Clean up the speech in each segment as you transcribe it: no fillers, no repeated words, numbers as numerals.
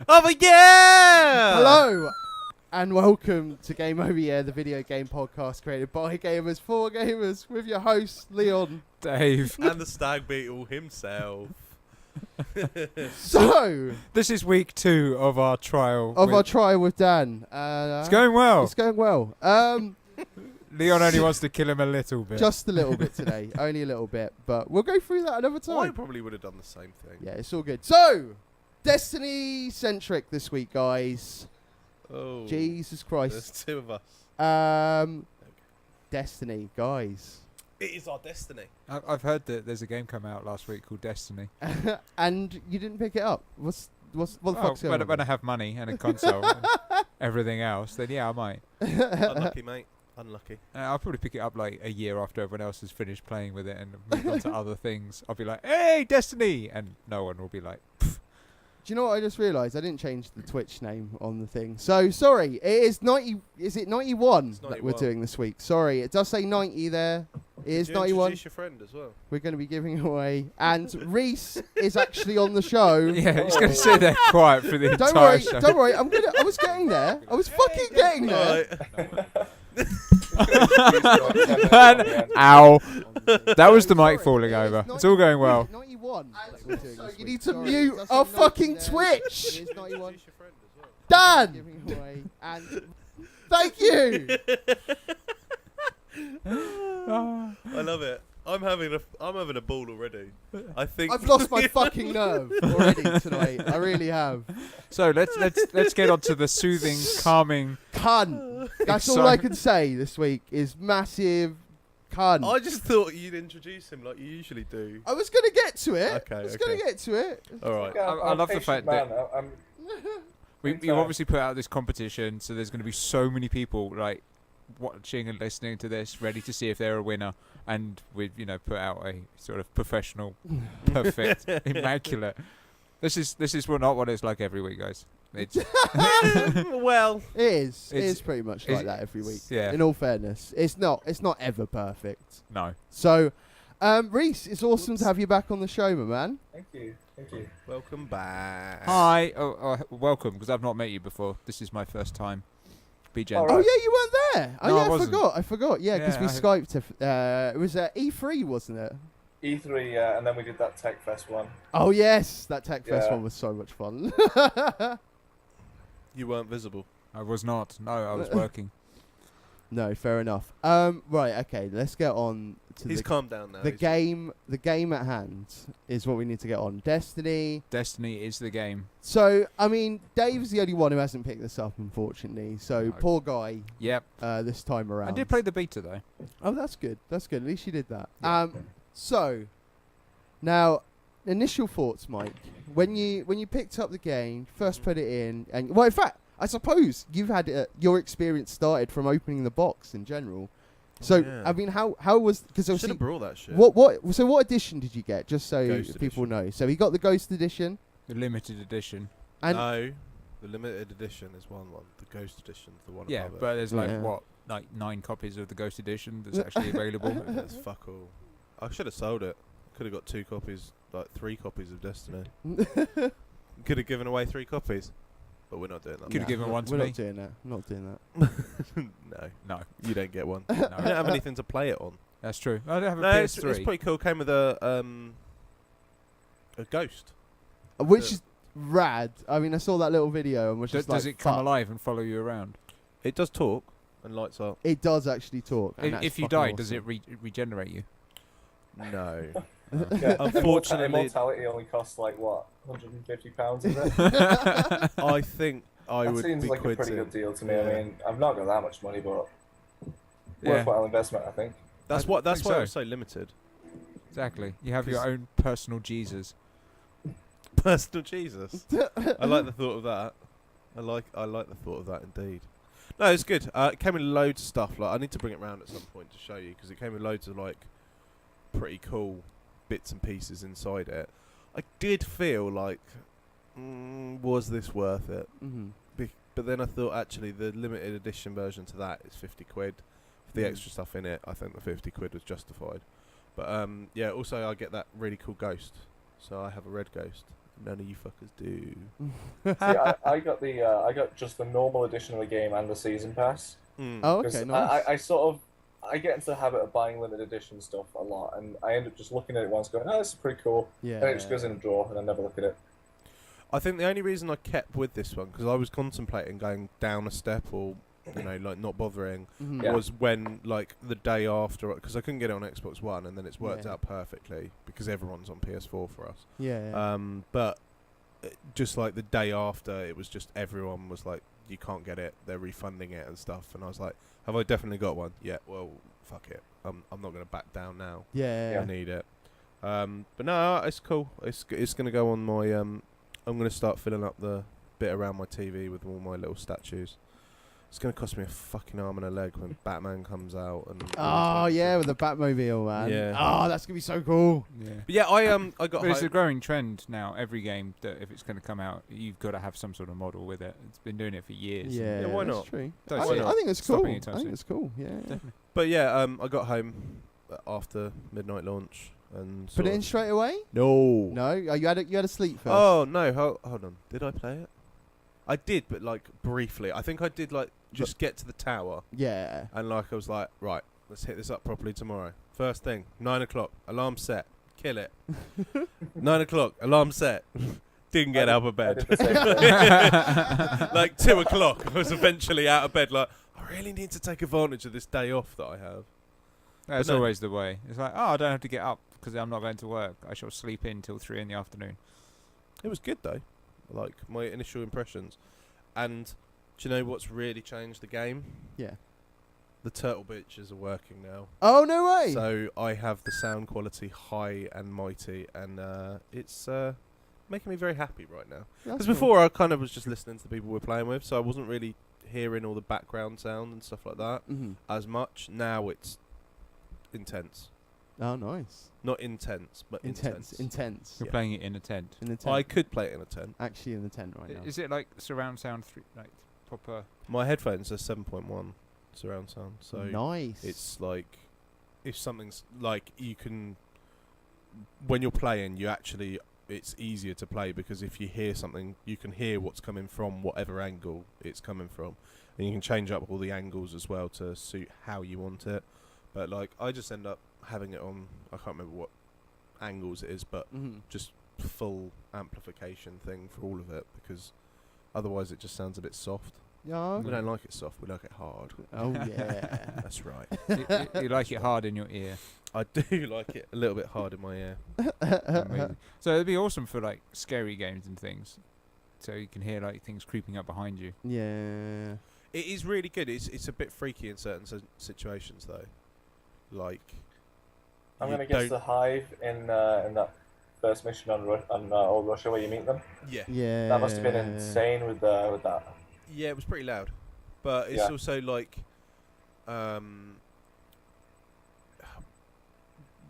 Oh yeah! Hello, and welcome to Game Over Yeah, the video game podcast created by gamers for gamers, with your host Leon. Dave. And the stag beetle himself. So, This is week 2 of our trial. of our trial with Dan, It's going well. It's going well. Leon only wants to kill him a little bit. Just a little bit today, only a little bit, but we'll go through that another I time. probably would have done the same thing. Yeah, it's all good. So, Destiny centric this week, guys. Oh, Jesus there's Christ. two of us. Destiny, guys. It is our destiny. I've heard that there's a game come out last week called Destiny. And you didn't pick it up. What the fuck's going on? When I have money and a console and everything else, then yeah, I might. Unlucky, mate. Unlucky. I'll probably pick it up like a year after everyone else has finished playing with it and moved on to other things. I'll be like, hey, Destiny! And no one will be like, Do you know what I just realised? I didn't change the Twitch name on the thing. So, sorry. It is 90... Is it 91 It's that we're 91. doing this week? Sorry. It does say 90 there. It is Did you 91. introduce your friend as well? We're going to be giving away. And Reese is actually on the show. yeah, he's going to sit there quiet for the Don't entire worry. show. Don't worry. I was getting there. I was fucking getting there. Alright. Ow. That was the mic Sorry, falling it is over. 90 It's all going well. 91. So You need to mute our fucking Twitch. Introduce your friend as well. Dan! Giving away. And thank you. I love it. I'm having a ball already. I think I've lost my fucking nerve already tonight. I really have. So let's get on to the soothing, calming. Cunt. That's all I can say this week is massive cunt. I just thought you'd introduce him like you usually do. I was going to get to it. Okay, I was okay. going to get to it. All right. I love the fact that I'm we've obviously put out this competition, so there's going to be so many people like watching and listening to this, ready to see if they're a winner, and we've put out a sort of professional, perfect, immaculate. This is not what it's like every week, guys. It's Well, It is. It It's- is pretty much it's- like that every week. yeah. In all fairness, it's not ever perfect. no. So, Reese, it's awesome to have you back on the show, my man. Thank you. welcome back. Hi, welcome, because I've not met you before. This is my first time. Be gentle. All Oh right. yeah, you weren't there. Oh No, yeah, I I wasn't. forgot. Yeah, because Yeah, we I- Skyped. It was E3, wasn't it? E3, and then we did that Tech Fest one. Oh yes, that Tech Fest Yeah. one was so much fun. You weren't visible. I was not. No, I was working. No, fair enough. Right, okay, let's get on to He's calmed down now. the He's- game. The game at hand is what we need to get on. Destiny. Destiny is the game. So, I mean, Dave's the only one who hasn't picked this up, unfortunately. So, No. poor guy. Yep. This time around. I did play the beta though. Oh, that's good. That's good. At least you did that. Yeah. So, now, initial thoughts, Mike. When you picked up the game, first put it in, and well, in fact, I suppose you've had your experience started from opening the box in general. So, yeah. I mean, how was because Should obviously have brought that shit. what edition did you get? Just so Ghost people edition. know. So he got the Ghost edition, The limited edition. and No, the limited edition is one. The Ghost edition's the one Yeah, above but there's like Yeah. what, like 9 copies of the Ghost edition that's actually available. it. That's fuck all. I should have sold it. Could have got 2 copies, like 3 copies of Destiny. Could have given away 3 copies, but we're not doing that. Could have given one to we're me. not doing that. Not doing that. No, No, you don't get one. no, You don't have anything to play it on. that's true. I don't have a No, it's PS3. pretty cool. Came with a Ghost. Which Yeah. is rad. I mean, I saw that little video and was Does just like, it come fuck. alive and follow you around? It does talk and lights up. It does actually talk. and that's If you fucking die, does it awesome. regenerate you? No. Yeah. Unfortunately- Immortality only costs like what, £150 is it? I think I That would seems be like a pretty quitting. good deal to me. Yeah. I mean, I've not got that much money, but Yeah, worthwhile investment, I think. That's I what. That's think why so. it was so limited. exactly. You have your 'Cause- own personal Jesus. Personal Jesus. I like the thought of that. I like the thought of that indeed. No, it's good. It came with loads of stuff. Like I need to bring it round at some point to show you because it came with loads of like pretty cool bits and pieces inside it. I did feel like, was this worth it? Mhm. But then I thought actually the limited edition version to that is 50 quid. For the Mm. extra stuff in it, I think the 50 quid was justified. But yeah, also I get that really cool Ghost so I have a red ghost. None of you fuckers do. See, I got just the normal edition of the game and the season pass. Mm. Oh, Because okay, nice. I sort of I get into the habit of buying limited edition stuff a lot, and I end up just looking at it once, going, "Oh, this is pretty cool," Yeah. and it just goes in a drawer, and I never look at it. I think the only reason I kept with this one, because I was contemplating going down a step or, like not bothering, Mhm. Yeah. was when, like, the day after, because I couldn't get it on Xbox One, and then it's worked Yeah. out perfectly, because everyone's on PS4 for us. Yeah. But just, like, the day after, it was just everyone was like, you can't get it, they're refunding it and stuff, and I was like, have I definitely got one? Yeah, well, fuck it. I'm not going to back down now. Yeah. I need it. But no, it's cool. It's going to go on my... I'm going to start filling up the bit around my TV with all my little statues. It's going to cost me a fucking arm and a leg when Batman comes out. And all Oh this yeah, shit. with the Batmobile, man. Yeah. Oh, that's gonna be so cool. Yeah. But yeah, I got... But it's a hyped. growing trend now. Every game that if it's going to come out, you've got to have some sort of model with it. It's been doing it for years. Yeah, why that's not? true. Don't I see think, it I think it's stopping cool. anytime I think soon. it's cool. Yeah. Definitely. But yeah, I got home after midnight launch and... Put sort it in of- straight away. No. No, oh, you had a sleep first. Oh, no. Hold on. Did I play it? I did, but, like, briefly. I think I did, like, just get to the tower. Yeah. And like I was like, right, let's hit this up properly tomorrow. First thing, 9 o'clock, alarm set, kill it. 9 o'clock, alarm set. Didn't get out of I did bed. the same thing. Like 2 o'clock, I was eventually out of bed. Like, I really need to take advantage of this day off that I have. That's no. always the way. It's like, oh, I don't have to get up because I'm not going to work. I shall sleep in till 3 in the afternoon. It was good though, like my initial impressions. And do you know what's really changed the game? Yeah. The turtle bitches are working now. Oh no way. So I have the sound quality high and mighty, and it's making me very happy right now. That's Because cool. before I kind of was just listening to the people we're playing with, so I wasn't really hearing all the background sound and stuff like that Mhm. as much. Now it's intense. Oh, nice. Not intense, but intense. Intense. You're Yeah. playing it in a tent. In the tent. I could play it in a tent. Actually, in the tent right now. Is it like surround sound, like proper? My headphones are 7.1 surround sound, so nice. it's like if something's like you can when you're playing, you actually it's easier to play because if you hear something, you can hear what's coming from whatever angle it's coming from, and you can change up all the angles as well to suit how you want it. But like I just end up having it on, I can't remember what angles it is, but Mhm. just full amplification thing for all of it because otherwise it just sounds a bit soft. Yeah. We don't like it soft, we like it hard. Oh yeah. That's right. You like it hard in your ear. I do like it a little bit hard in my ear. Amazing. So it'd be awesome for like scary games and things. So you can hear like things creeping up behind you. Yeah. It is really good. It's a bit freaky in certain situations though. Like I'm you gonna guess don't- the hive in that first mission on Old Russia where you meet them. yeah. Yeah. That must have been insane with that. Yeah, it was pretty loud. But it's Yeah. also like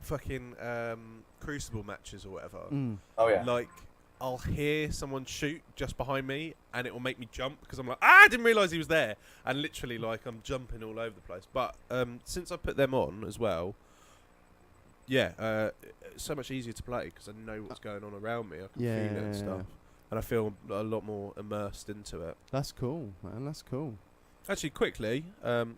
fucking Crucible matches or whatever. Mm. Oh yeah. Like I'll hear someone shoot just behind me and it will make me jump because I'm like, I didn't realise he was there, and literally like I'm jumping all over the place. But since I put them on as well, yeah, it's so much easier to play because I know what's going on around me. I can feel it and Yeah. stuff, and I feel a lot more immersed into it. That's cool, man. That's cool. Actually, quickly,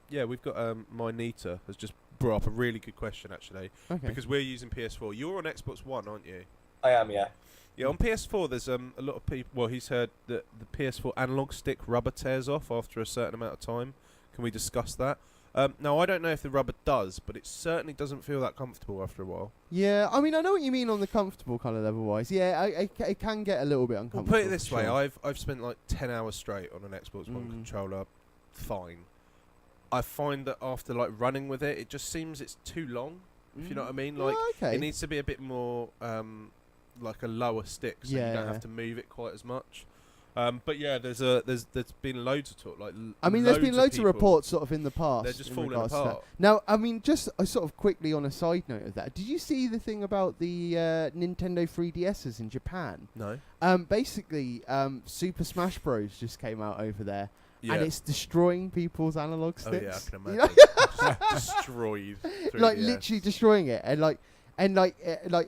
yeah, we've got my Nita has just brought up a really good question actually Okay. because we're using PS4. You're on Xbox One, aren't you? I am, yeah. Yeah, on PS4, there's a lot of people. Well, he's heard that the PS4 analog stick rubber tears off after a certain amount of time. Can we discuss that? Now, I don't know if the rubber does, but it certainly doesn't feel that comfortable after a while. Yeah, I mean, I know what you mean on the comfortable kind of level wise. Yeah, it can get a little bit Well, uncomfortable. put it this for way: sure. I've spent like 10 hours straight on an Xbox One Mm. controller. Fine. I find that after like running with it, it just seems it's too long. If you know what I mean, like okay. it needs to be a bit more like a lower stick, so you don't Yeah. have to move it quite as much. But yeah, there's been loads of talk. Like I mean, there's been loads of people, reports sort of in the past. They're just in falling regards to that. apart. Now, I mean, just sort of quickly on a side note of that, did you see the thing about the Nintendo 3DSs in Japan? No. Basically, Super Smash Bros. Just came out over there, Yeah. and it's destroying people's analog Oh yeah, I sticks. can You know? imagine. Just destroyed. Like 3DS. literally destroying it, and like, And like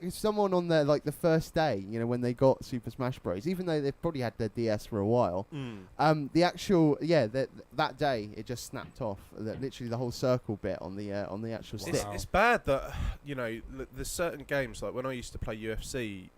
someone on their like the first day, you know, when they got Super Smash Bros. Even though they've probably had their DS for a while, the actual that day it just snapped off. Literally the whole circle bit on the actual stick. It's bad that there's certain games like when I used to play UFC,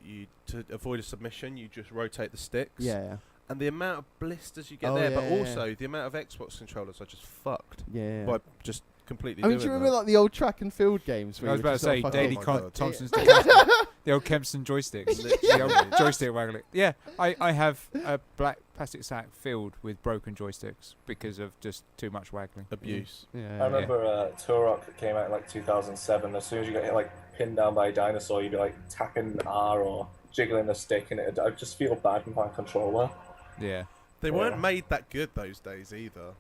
to avoid a submission, you just rotate the sticks. Yeah. And the amount of blisters you get Oh, there, yeah, but yeah, also the amount of Xbox controllers are just fucked Yeah. by just completely. I mean, doing do you remember that. like the old track and field games? Where I was you were about to just sort say of fucking- Daily Oh my God. Thompson's the old Kempston joysticks, the old Literally. joystick waggling. Yeah, I have a black plastic sack filled with broken joysticks because of just too much waggling. Abuse. Yeah. I remember Turok that came out in like 2007. As soon as you get like pinned down by a dinosaur, you'd be like tapping R or jiggling the stick, and I just feel bad with my controller. Yeah. They Yeah. weren't made that good those days either.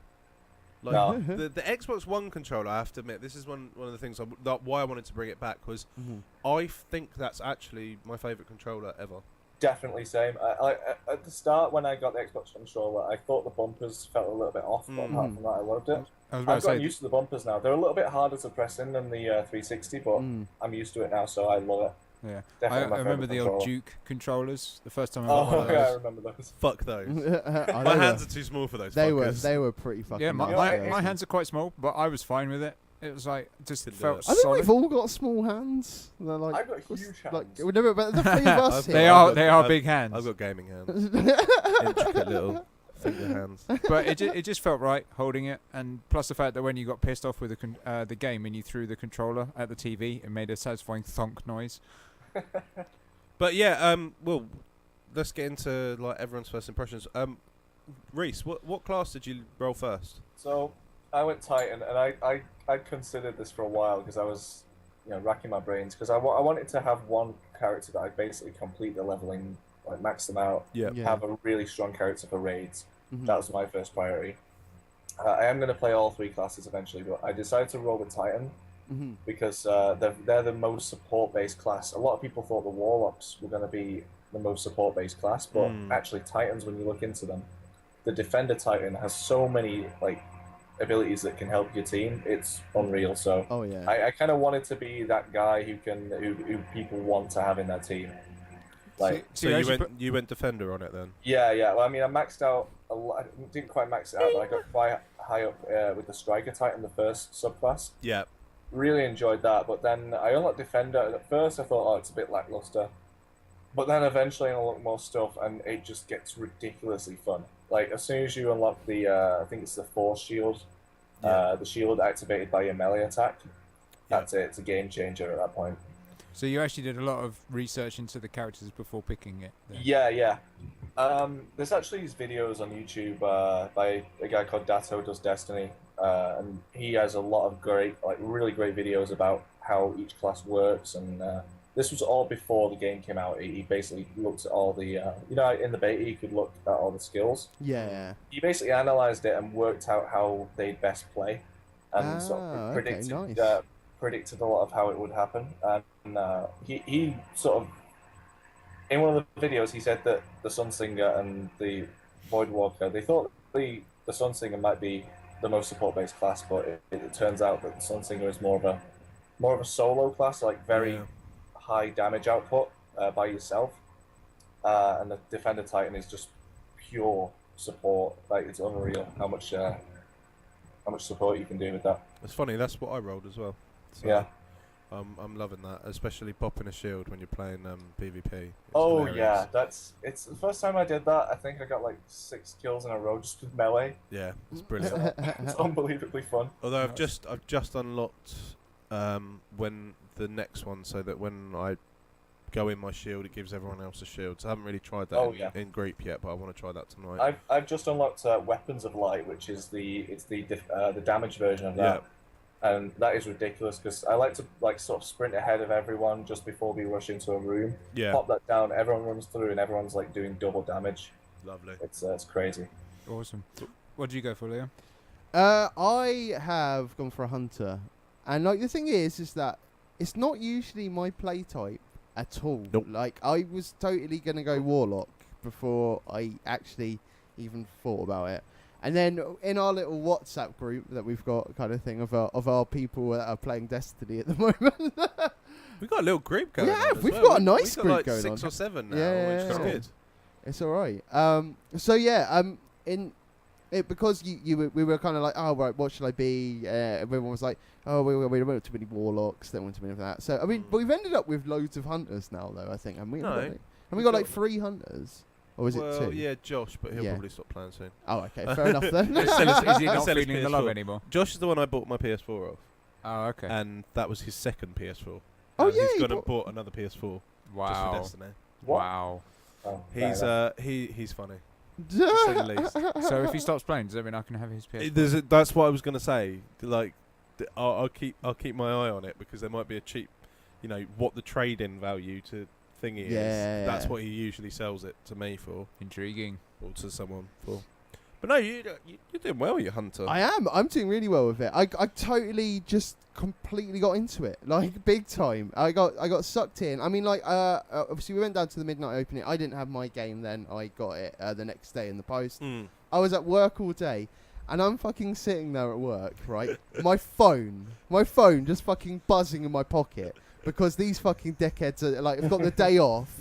Like No. the Xbox One controller, I have to admit, this is one of the things why I wanted to bring it back was Mhm. I think that's actually my favourite controller ever. Definitely same. I at the start when I got the Xbox controller, I thought the bumpers felt a little bit off, but apart from that, I loved it. I was about I've to gotten say. used to the bumpers now. They're a little bit harder to press in than the 360, but Mm. I'm used to it now, so I love it. Yeah. Definitely I my remember favourite the old controller. Duke controllers. The first time I got one Oh of yeah, I those. remember those. Fuck those. I My know hands are too small for those. they fuckers. were pretty fucking. Yeah, my, nice, my, though. my hands are quite small, but I was fine with it. It was like just Couldn't do felt it. I think solid. we've all got small hands. They're like, I've got huge hands. like whenever, but the three of us I've here. They I've are got- they are I've- big hands. I've got gaming hands. Intricate little finger hands. But it just felt right holding it, and plus the fact that when you got pissed off with the game and you threw the controller at the TV, it made a satisfying thunk noise. But yeah, well, let's get into like everyone's first impressions. Reese, what class did you roll first? So I went Titan, and I considered this for a while because I was, racking my brains because I wanted to have one character that I basically complete the leveling, like max them out, Yeah. Yeah. have a really strong character for raids. Mhm. That was my first priority. I am going to play all three classes eventually, but I decided to roll with Titan Mhm. because they're the most support-based class. A lot of people thought the Warlocks were going to be the most support-based class, but actually Titans, when you look into them, the Defender Titan has so many like abilities that can help your team. It's unreal. So Oh yeah. I kind of wanted to be that guy who people want to have in their team. Like, So you went defender on it then? yeah. Well, I mean, I maxed out a lot. I didn't quite max it out, but I got quite high up with the Striker Titan, the first subclass. Yeah. Really enjoyed that, but then I unlocked Defender. At first, I thought, oh, it's a bit lackluster. But then eventually I unlocked more stuff, and it just gets ridiculously fun. Like, as soon as you unlock the, I think it's the Force Shield, the shield activated by your melee attack, that's it. It's a game changer at that point. So you actually did a lot of research into the characters before picking it. then? Yeah. There's actually these videos on YouTube by a guy called Datto Does Destiny, and he has a lot of great, like really great videos about how each class works. And this was all before the game came out. He basically looked at all the, in the beta you could look at all the skills. Yeah. He basically analyzed it and worked out how they'd best play, and sort Ah, of okay, predicted nice. predicted a lot of how it would happen. And he sort of, in one of the videos, he said that the Sunsinger and the Voidwalker, they thought the Sunsinger might be the most support-based class, but it turns out that the Sunsinger is more of a solo class, like very high damage output by yourself, and the Defender Titan is just pure support. Like, it's unreal how much support you can do with that. It's funny. That's what I rolled as well. So, Yeah. I'm loving that, especially popping a shield when you're playing PvP. It's Oh hilarious. yeah, it's the first time I did that. I think I got like 6 kills in a row just with melee. Yeah, it's brilliant. It's unbelievably fun. Although I've just unlocked when the next one, so that when I go in my shield, it gives everyone else a shield. So I haven't really tried that in group yet, but I want to try that tonight. I've just unlocked Weapons of Light, which is the damage version of that. And that is ridiculous because I like to sort of sprint ahead of everyone just before we rush into a room. Yeah, Pop that down, everyone runs through, and everyone's like doing double damage. lovely. It's crazy. Awesome. What did you go for, Liam? I have gone for a hunter, and like the thing is that it's not usually my play type at all. Nope. Like I was totally gonna go warlock before I actually even thought about it. And then in our little WhatsApp group that we've got, kind of thing, of our people that are playing Destiny at the moment, We've got a little group going Yeah, on. as we've well. got a We've nice got group like going 6 on. or 7 now, Yeah, which is yeah. good. It's all right. So yeah, in it because we were kind of like, oh right, what should I be? Everyone was like, oh we don't want too many warlocks, don't want too many of that. So I mean, but we've ended up with loads of hunters now, though. I think, and we No. have we We've got like got- 3 hunters, or is it 2? Yeah, Josh, but he'll Yeah. probably stop playing soon. Oh, okay, fair enough then. Is he not Sell his feeling the love PS4. anymore? Josh is the one I bought my PS4 off, Oh, okay. and that was his second PS4. Oh, And yeah, he's he gone and bought- bought another PS4 just for Wow. Destiny. What? Wow. Oh, He's fair enough. he's funny. To say the least. So if he stops playing, does that mean I can have his PS4? That's what I was gonna say. Like, I'll keep my eye on it because there might be a cheap, what the trade-in value to thingy is. Yeah. That's what he usually sells it to me for, Intriguing. or to someone for. But no, you're doing well, you Hunter. I am. I'm doing really well with it. I totally just completely got into it, like big time. I got sucked in. I mean, like, obviously we went down to the midnight opening. I didn't have my game then. I got it the next day in the post. Mm. I was at work all day, and I'm fucking sitting there at work, right? my phone just fucking buzzing in my pocket because these fucking dickheads are like, have got the day off.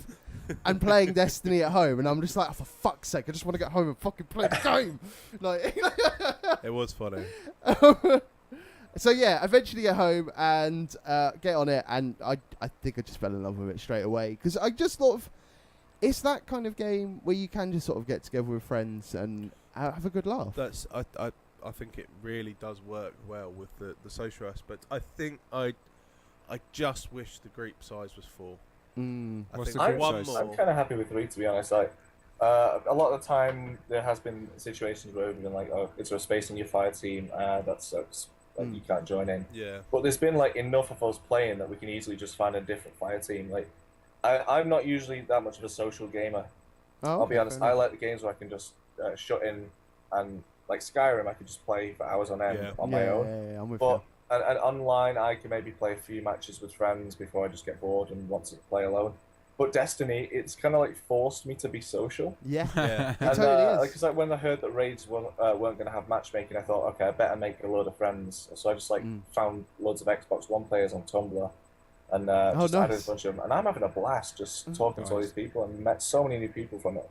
And playing Destiny at home, and I'm just like, oh, for fuck's sake, I just want to get home and fucking play the game. Like, It was funny. so yeah, eventually get home and get on it, and I think I just fell in love with it straight away because I just thought of it's that kind of game where you can just sort of get together with friends and have a good laugh. That's I think it really does work well with the social aspect. I think I just wish the group size was 4. Mm. I What's think the group one size? more. I'm kind of happy with 3, to be honest. Like, a lot of the time, there has been situations where we've been like, "Oh, is there a space in your fire team? That sucks. Like, you can't join in." Yeah. But there's been like enough of us playing that we can easily just find a different fire team. Like, I'm not usually that much of a social gamer. Oh, I'll be okay, honest. fair I enough. like the games where I can just shut in and like Skyrim. I could just play for hours on end Yeah. on my own. Yeah, I'm with But you. and online, I can maybe play a few matches with friends before I just get bored and want to play alone. But Destiny, it's kind of like forced me to be social. Yeah, Yeah. it And totally is. because when I heard that raids weren't going to have matchmaking, I thought, okay, I better make a load of friends. So I just found loads of Xbox One players on Tumblr, and just added a nice. bunch of them. And I'm having a blast just talking to all Nice. these people and met so many new people from it.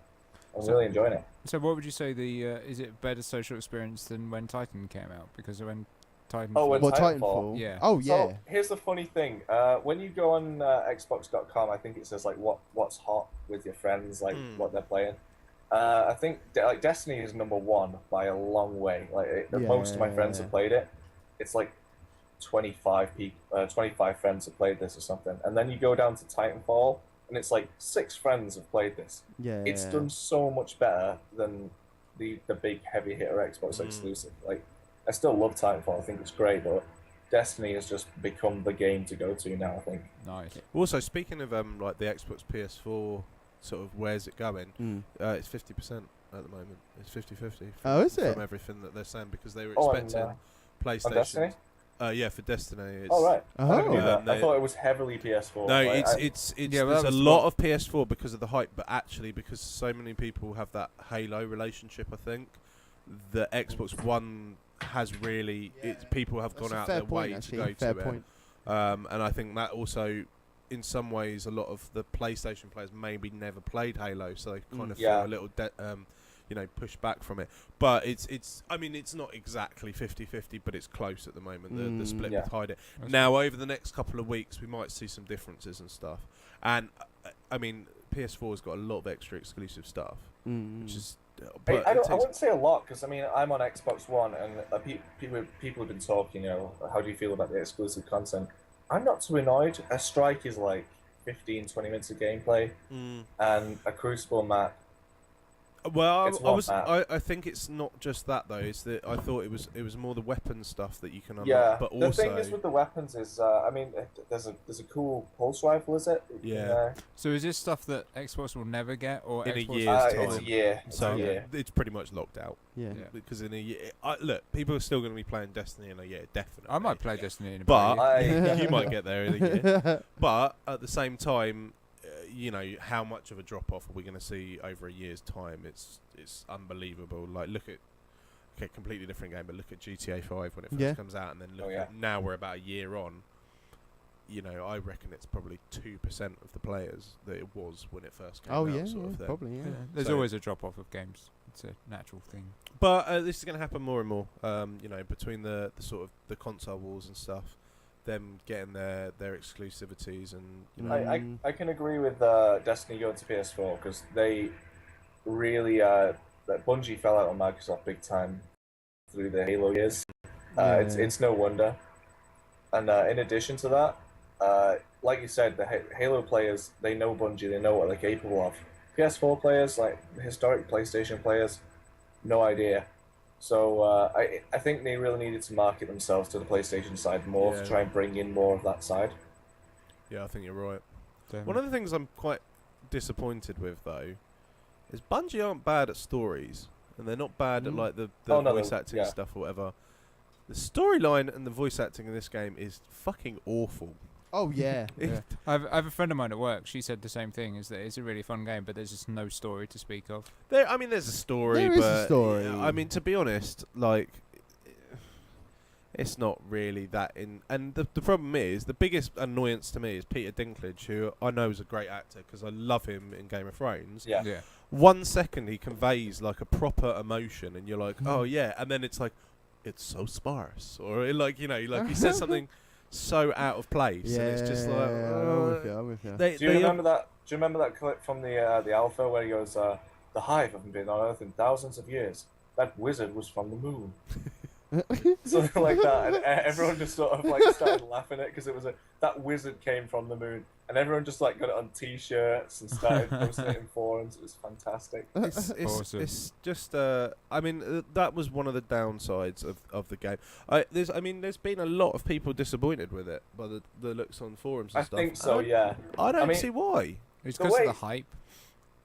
I'm really enjoying it. So what would you say is it better social experience than when Titan came out? Because when Titan Oh, when What, Titanfall? Titanfall? Yeah. Oh, yeah. So here's the funny thing: when you go on Xbox.com, I think it says like what's hot with your friends, like what they're playing. I think like Destiny is number 1 by a long way. Like most of my friends have played it. It's like 25 people, 25 friends have played this or something. And then you go down to Titanfall, and it's like 6 friends have played this. Yeah. It's done so much better than the big heavy hitter Xbox exclusive. Like, I still love Titanfall. I think it's great, but Destiny has just become the game to go to now, I think. Nice. Also, speaking of like the Xbox PS4, sort of where's it going? It's 50% at the moment. It's 50-50. Oh, is it? From everything that they're saying, because they were Oh, expecting on PlayStation. Destiny? Yeah, for Destiny. It's Oh, right. I never knew Oh. that. I They- thought it was heavily PS4. No, Like, it's Yeah, well, there's that a was lot what- of PS4 because of the hype, but actually because so many people have that Halo relationship, I think the Xbox One has really people have That's gone a out fair their point, way actually. to go Fair to point. it. And I think that also, in some ways, a lot of the PlayStation players maybe never played Halo, so they kind of Yeah. feel a little pushed back from it. But it's I mean, it's not exactly 50-50, but it's close at the moment, the split Yeah. behind it. That's Now, over the next couple of weeks, we might see some differences and stuff. And, I mean, PS4's got a lot of extra exclusive stuff, which is... but I it takes- wouldn't say a lot, because I mean, I'm on Xbox One, and people have been talking, how do you feel about the exclusive content? I'm not too annoyed. A Strike is like 15-20 minutes of gameplay, and a Crucible map. Well, It's one map. I think it's not just that though. It's that I thought it was more the weapon stuff that you can unlock, Yeah, but the also thing is with the weapons is, I mean, there's a cool pulse rifle, is it? Yeah. So is this stuff that Xbox will never get, or In a Xbox year's It's a time. year. It's so a year. it's pretty much locked out. Yeah. Yeah. Because in a year, look, people are still going to be playing Destiny in a year, definitely. I might play Destiny in a But bit. you might get there in a year. But at the same time, how much of a drop off are we going to see over a year's time? It's unbelievable. Like, look at completely different game, but look at GTA 5 when it first Yeah. comes out, and then look Oh, yeah. at now we're about a year on. I reckon it's probably 2% of the players that it was when it first came Oh out. yeah, sort of thing. probably yeah. There's So- always a drop off of games. It's a natural thing. But this is going to happen more and more. Between the sort of the console wars and stuff, them getting their exclusivities and I can agree with Destiny going to PS4 because they really that Bungie fell out on Microsoft big time through the Halo years. It's no wonder. And in addition to that, like you said, the Halo players, they know Bungie, they know what they're capable of. PS4 players, like historic PlayStation players, no idea. So I think they really needed to market themselves to the PlayStation side more to try and bring in more of that side. Yeah, I think you're right. Definitely. One of the things I'm quite disappointed with, though, is Bungie aren't bad at stories, and they're not bad at like the voice acting stuff or whatever. The storyline and the voice acting in this game is fucking awful. Oh yeah. Yeah. I have a friend of mine at work. She said the same thing. Is that it's a really fun game, but there's just no story to speak of. There's a story, There but is a story. I mean, to be honest, like, it's not really that in. And the problem is, the biggest annoyance to me is Peter Dinklage, who I know is a great actor because I love him in Game of Thrones. Yeah. 1 second he conveys like a proper emotion, and you're like, oh yeah, and then it's like, it's so sparse, or like he says something so out of place, and it's just like, I'm with you. Do you remember that? Do you remember that clip from the Alpha where he goes, "The Hive haven't been on Earth in thousands of years. That wizard was from the moon." Something like that, and everyone just sort of like started laughing at it because it was that wizard came from the moon, and everyone just like got it on T-shirts and started posting it in forums. It was fantastic. It's Awesome. it's just that was one of the downsides of the game. There's been a lot of people disappointed with it by the looks on forums and I stuff. think so, yeah. I don't mean, see why. It's The because of way- the hype.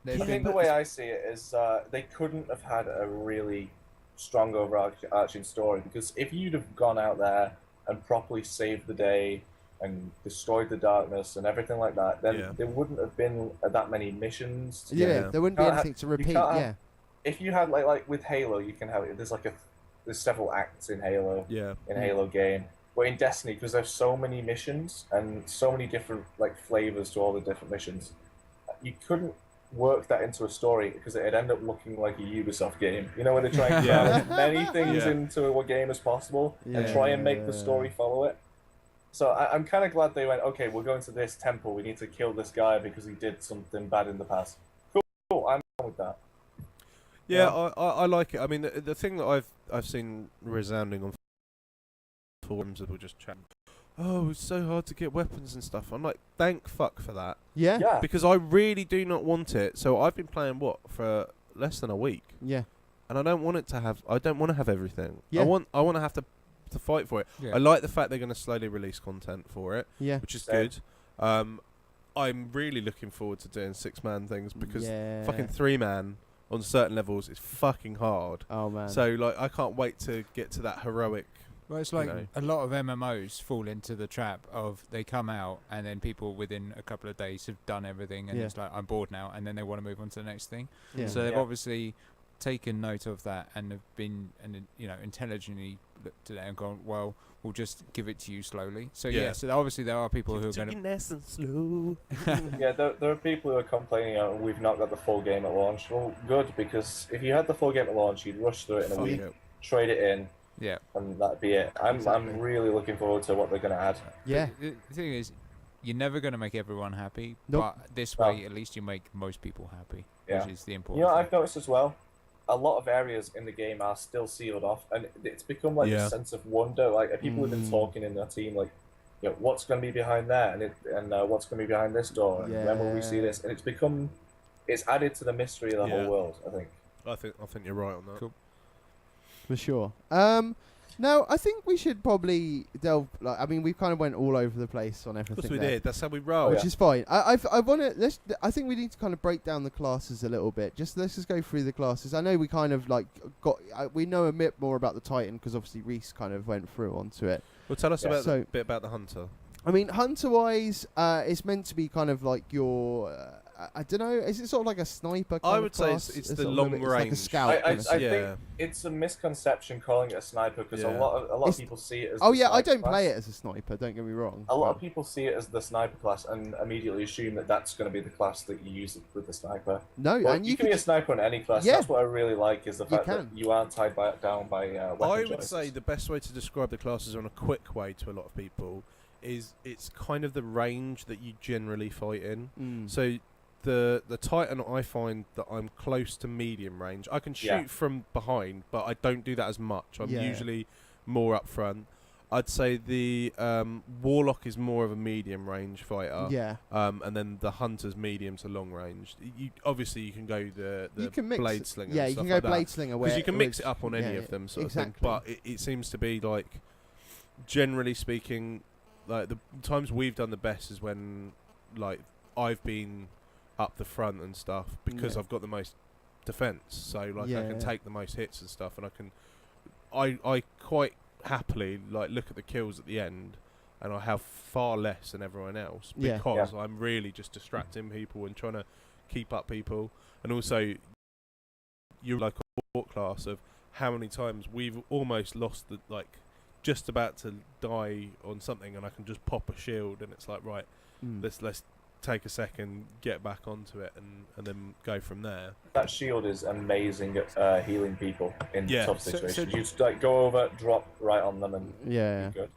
I think the way I see it is they couldn't have had a really strong overarching story, because if you'd have gone out there and properly saved the day and destroyed the darkness and everything like that, then there wouldn't have been that many missions. Yeah. There wouldn't be Can't anything to repeat. can't have- Yeah. If you had like with Halo, you can have there's several acts in Halo. Yeah. Halo game. But in Destiny, because there's so many missions and so many different like flavors to all the different missions, you couldn't work that into a story because it'd end up looking like a Ubisoft game. You know, where they try and cram as many things into a game as possible and try and make the story follow it. So I'm kind of glad they went, okay, we're going to this temple, we need to kill this guy because he did something bad in the past. Cool, I'm down with that. Yeah, I like it. I mean, the thing that I've seen resounding on forums that were just chatting, oh, it's so hard to get weapons and stuff. I'm like, thank fuck for that. Yeah. Yeah. Because I really do not want it. So I've been playing for less than a week, Yeah. and I don't want to have everything. Yeah. I want to have to fight for it. Yeah. I like the fact they're going to slowly release content for it, Yeah. which is Same. good. I'm really looking forward to doing 6-man things because Yeah. fucking 3-man on certain levels is fucking hard. Oh man. So like, I can't wait to get to that heroic. Well, it's like know. a lot of MMOs fall into the trap of they come out and then people within a couple of days have done everything and Yeah. it's like, I'm bored now, and then they want to move on to the next thing. Yeah. So they've Yeah. obviously taken note of that and have been intelligently looked at it and gone, well, we'll just give it to you slowly. So so obviously there are people who are going to nice and slow. Yeah, there are people who are complaining, we've not got the full game at launch. Well, good, because if you had the full game at launch, you'd rush through it in a week, trade it in, yeah. and that'd be it. I'm Exactly. really looking forward to what they're going to add. Yeah. The thing is, you're never going to make everyone happy, Nope. but this No. way at least you make most people happy, Yeah. which is the You important know, thing. I've noticed as well, a lot of areas in the game are still sealed off, and it's become like Yeah. a sense of wonder. Like people have been talking in their team, like, what's going to be behind there, and what's going to be behind this door, and when will we see Yeah. this? And it's added to the mystery of the Yeah. whole world, I think. I think you're right on that. Cool. For sure. Now I think we should probably delve. Like, I mean, we kind of went all over the place on Of everything. course we there, did. That's how we roll. which is fine. I want to. I think we need to kind of break down the classes a little bit. Let's just go through the classes. I know we kind of like we know a bit more about the Titan because obviously Reese kind of went through onto it. Well, tell us Yeah. about So- a bit about the hunter. I mean, hunter-wise, it's meant to be kind of like your I don't know. Is it sort of like a sniper? I kind would of say class? it's the sort of long it's like a range. scout. I kind of thing. Yeah. think it's a misconception calling it a sniper because Yeah. a lot of It's- people see it as. Oh the yeah, I sniper don't class. play it as a sniper. Don't get me wrong. A lot of people see it as the sniper class and immediately assume that that's going to be the class that you use with the sniper. No, Well, and you you can be can. a sniper in any class. Yeah. That's what I really like is the You fact can. that you aren't tied down by weapon I would choices. say the best way to describe the classes on a quick way to a lot of people is it's kind of the range that you generally fight in. Mm. So the Titan, I find that I'm close to medium range. I can shoot Yeah. from behind, but I don't do that as much. I'm Yeah. usually more up front. I'd say the Warlock is more of a medium range fighter. Yeah. And then the Hunter's medium to long range. You obviously you can go the You can mix. Blade Slinger. Yeah, and you stuff can go like that. Blade Slinger. Because you can mix where it up on any yeah, of them, sort exactly. of thing. But it seems to be like, generally speaking, like the times we've done the best is when, like, I've been up the front and stuff because Yeah. I've got the most defense. So like I Yeah. can take the most hits and stuff, and I quite happily like look at the kills at the end, and I have far less than everyone else Yeah. because I'm really just distracting people and trying to keep up people, and also you're like a support class of how many times we've almost lost the like just about to die on something, and I can just pop a shield, and it's like right, Mm. let's take a second, get back onto it, and then go from there. That shield is amazing at healing people in Yeah. tough So- situations. You just like go over, drop right on them, and Yeah. you're good.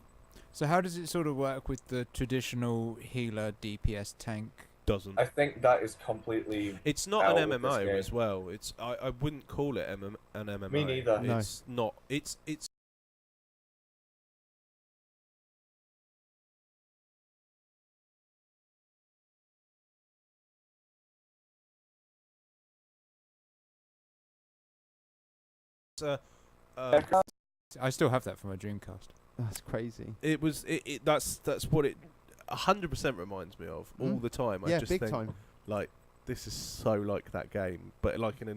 So how does it sort of work with the traditional healer DPS tank? Doesn't. I think that is completely. It's not out an with this MMO game. as well. It's I wouldn't call it an MMO. Me neither. No. It's not. It's I still have that from my Dreamcast. That's crazy. it was that's what it 100% reminds me of all Mm. the time. I Yeah, just big think time. like this is so like that game, but like in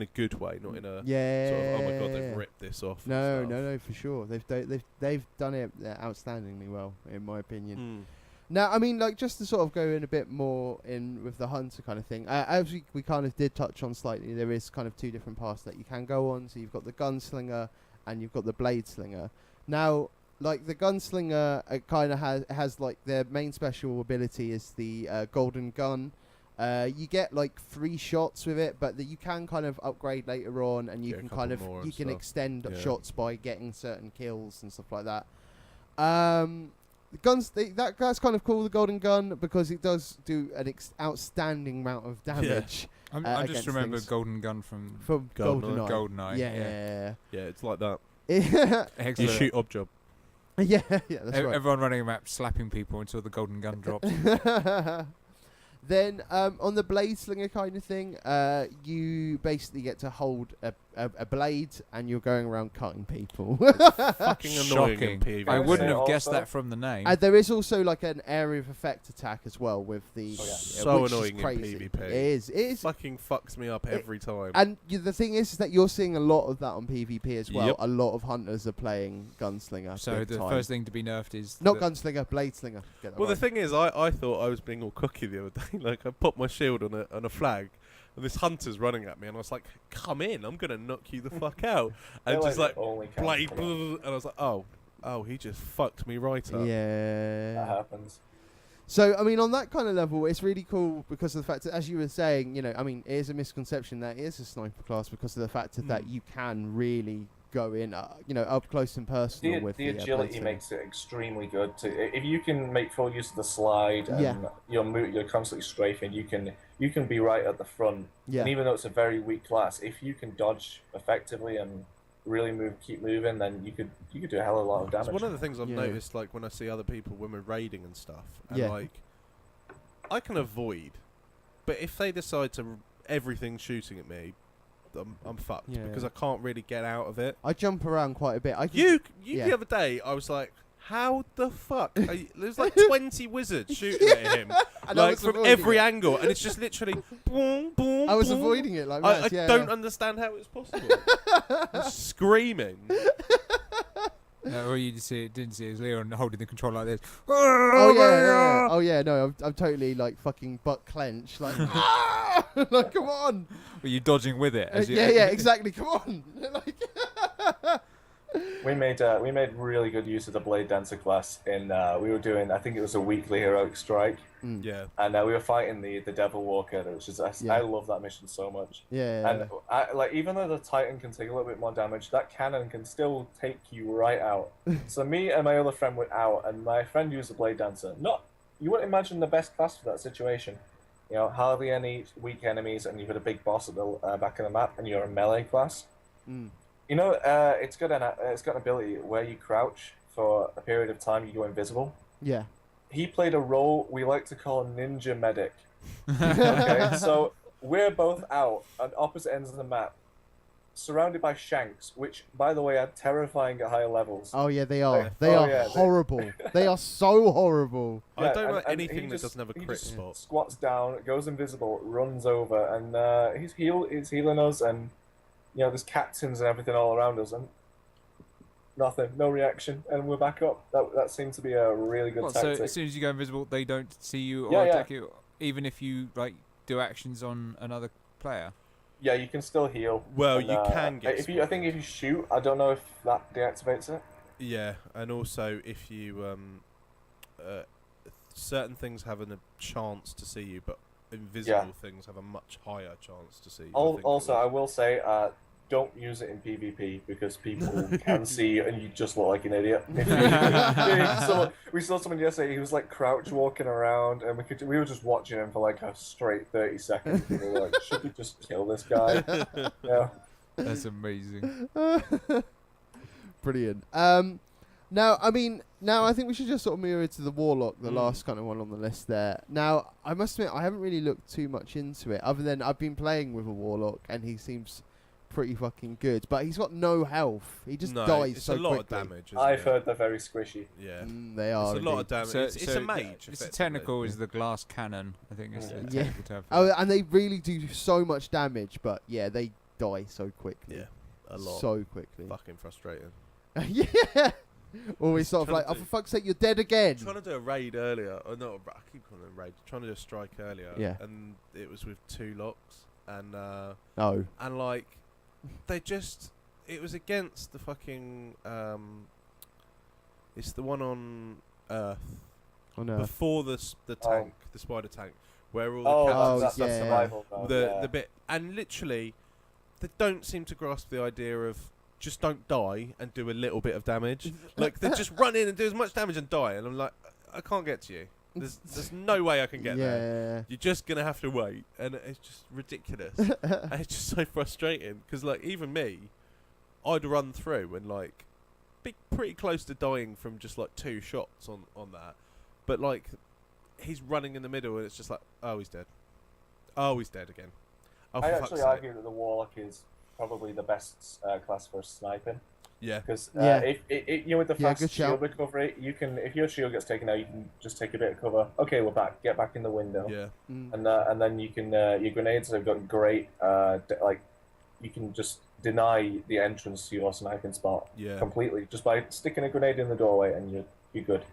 a good way, not in a Yeah. sort of oh my god they've ripped this off. and No, stuff. no, for sure. They've done it outstandingly well, in my opinion. Mm. Now, I mean, like, just to sort of go in a bit more in with the Hunter kind of thing, as we kind of did touch on slightly, there is kind of two different paths that you can go on. So you've got the Gunslinger and you've got the Blade Slinger. Now, like, the Gunslinger kind of has, like, their main special ability is the Golden Gun. You get, like, 3 shots with it, but you can kind of upgrade later on, and you Get a can couple kind of, more you and can stuff. extend Yeah. shots by getting certain kills and stuff like that. The guns, that's kind of cool, the Golden Gun, because it does do an outstanding amount of damage I just against remember things. Golden Gun from from GoldenEye. GoldenEye. GoldenEye. Yeah, Yeah, it's like that. yeah, You Excellent. shoot Objob. yeah, that's right. Everyone running a map slapping people until the Golden Gun drops. Then on the Blade Slinger kind of thing, you basically get to hold a blade, and you're going around cutting people. Fucking annoying in Shocking. PvP. I wouldn't have Also- guessed that from the name. And there is also like an area of effect attack as well with the. Oh, yeah. So which is annoying in crazy. PvP. It is. It is. Fucking fucks me up every time. And the thing is that you're seeing a lot of that on PvP as well. Yep. A lot of hunters are playing Gunslinger. So big the time. first thing to be nerfed is Not the- Gunslinger, Blade Slinger. Get that Well, the right. thing is, I thought I was being all cocky the other day. Like, I popped my shield on a flag, and this hunter's running at me, and I was like, "Come in, I'm gonna knock you the fuck out!" And They're just like the only blade, counter for that. and I was like, "Oh, he just fucked me right up." That Yeah. happens. So I mean, on that kind of level, it's really cool because of the fact that, as you were saying, I mean, it is a misconception that it is a sniper class because of the fact that you can really go in, up close and personal with The Blade agility Slinger. makes it extremely good. If you can make full use of the slide and Yeah. you're constantly strafing, you can be right at the front. Yeah. And even though it's a very weak class, if you can dodge effectively and really keep moving, then you could do a hell of a lot of damage. It's one of the things I've Yeah. noticed, like when I see other people when we're raiding and stuff, and Yeah. like I can avoid, but if they decide to everything shooting at me, I'm fucked Yeah. because I can't really get out of it. I jump around quite a bit. You Yeah. the other day, I was like, how the fuck? There's like 20 wizards shooting at him, And I like was from avoiding every it. angle, and it's just literally boom, boom. I was boom. avoiding it like I mad. Yeah, don't yeah. understand how it's possible. I'm screaming. No, all you didn't see is Leon holding the controller like this. Oh yeah. Oh yeah. No, I'm totally like fucking butt clenched. Like, like come on. Were you dodging with it? As you, Yeah. Exactly. Come on. Like, We made really good use of the Blade Dancer class in we were doing, I think it was a weekly heroic strike, Yeah. and we were fighting the Devil Walker, which is I love that mission so much. yeah. And like even though the Titan can take a little bit more damage, that cannon can still take you right out. So me and my other friend were out, and my friend used the Blade Dancer. You wouldn't imagine the best class for that situation. You know, hardly any weak enemies, and you've got a big boss at the back of the map, and you're a melee class. You know, it's got an ability where you crouch for a period of time, you go invisible. Yeah. He played a role we like to call ninja medic. Okay, so we're both out on opposite ends of the map, surrounded by Shanks, which, by the way, are terrifying at higher levels. Oh yeah, they are. Like, They are yeah, horrible. They are so horrible. I don't like and anything he that just- doesn't have a he crit just spot. Squats down, goes invisible, runs over, and he's healing us, and you know there's captains and everything all around us, and nothing, no reaction, and we're back up. That seems to be a really good What, so tactic. as soon as you go invisible, they don't see you or Yeah, yeah. attack you, even if you like do actions on another player. Yeah, you can still heal. Well, and, you can get If you, I think if you shoot, I don't know if that deactivates it. Yeah, and also if you certain things have a chance to see you, but invisible things have a much higher chance to see you. I think Also, it I was. will say, don't use it in PvP because people can see you and you just look like an idiot. We saw someone yesterday. He was like crouch walking around, and we were just watching him for like a straight 30 seconds. And we were like, should we just kill this guy? Yeah. That's amazing. Brilliant. Now I think we should just sort of move into the Warlock, the last kind of one on the list there. Now, I must admit, I haven't really looked too much into it, other than I've been playing with a Warlock, and he seems pretty fucking good. But he's got no health. He just No, dies it's so a lot quickly. of damage. Isn't I've it? heard they're very squishy. Yeah, They are. it's a lot of indeed. damage. So, it's a mage. It's effectively. technical is the glass cannon. I think is the Yeah. technical term. For Oh, it. and they really do so much damage, but yeah, they die so quickly. Yeah, a lot. So quickly. Fucking frustrating. Yeah. Always sort of Trying like, to oh, do- for fuck's sake, you're dead again. Trying to do a raid earlier, or not? I keep calling it a raid. Trying to do a strike earlier. Yeah. And it was with 2 locks, and Oh. like they just. It was against the fucking. It's the one on Earth Oh no. before the tank, the spider tank, where all the Oh, captains that's yeah. survival mode. the yeah. bit, and literally, they don't seem to grasp the idea of just don't die and do a little bit of damage. Like they just run in and do as much damage and die, and I'm like, I can't get to you. There's no way I can get there. Yeah. You're just gonna have to wait, and it's just ridiculous. And it's just so frustrating because, like, even me, I'd run through and like be pretty close to dying from just like 2 shots on that, but like he's running in the middle and it's just like, oh, he's dead. Oh, he's dead again. Oh, for I fuck's actually sake. argue that the Warlock is probably the best class for sniping. Yeah. Because Yeah. if you know with the Yeah, fast good shield shout. recovery, you can if your shield gets taken out, you can just take a bit of cover. Okay, we're back. Get back in the window. Yeah. And then you can your grenades have got great like you can just deny the entrance to your sniping spot Yeah. completely just by sticking a grenade in the doorway, and you're good.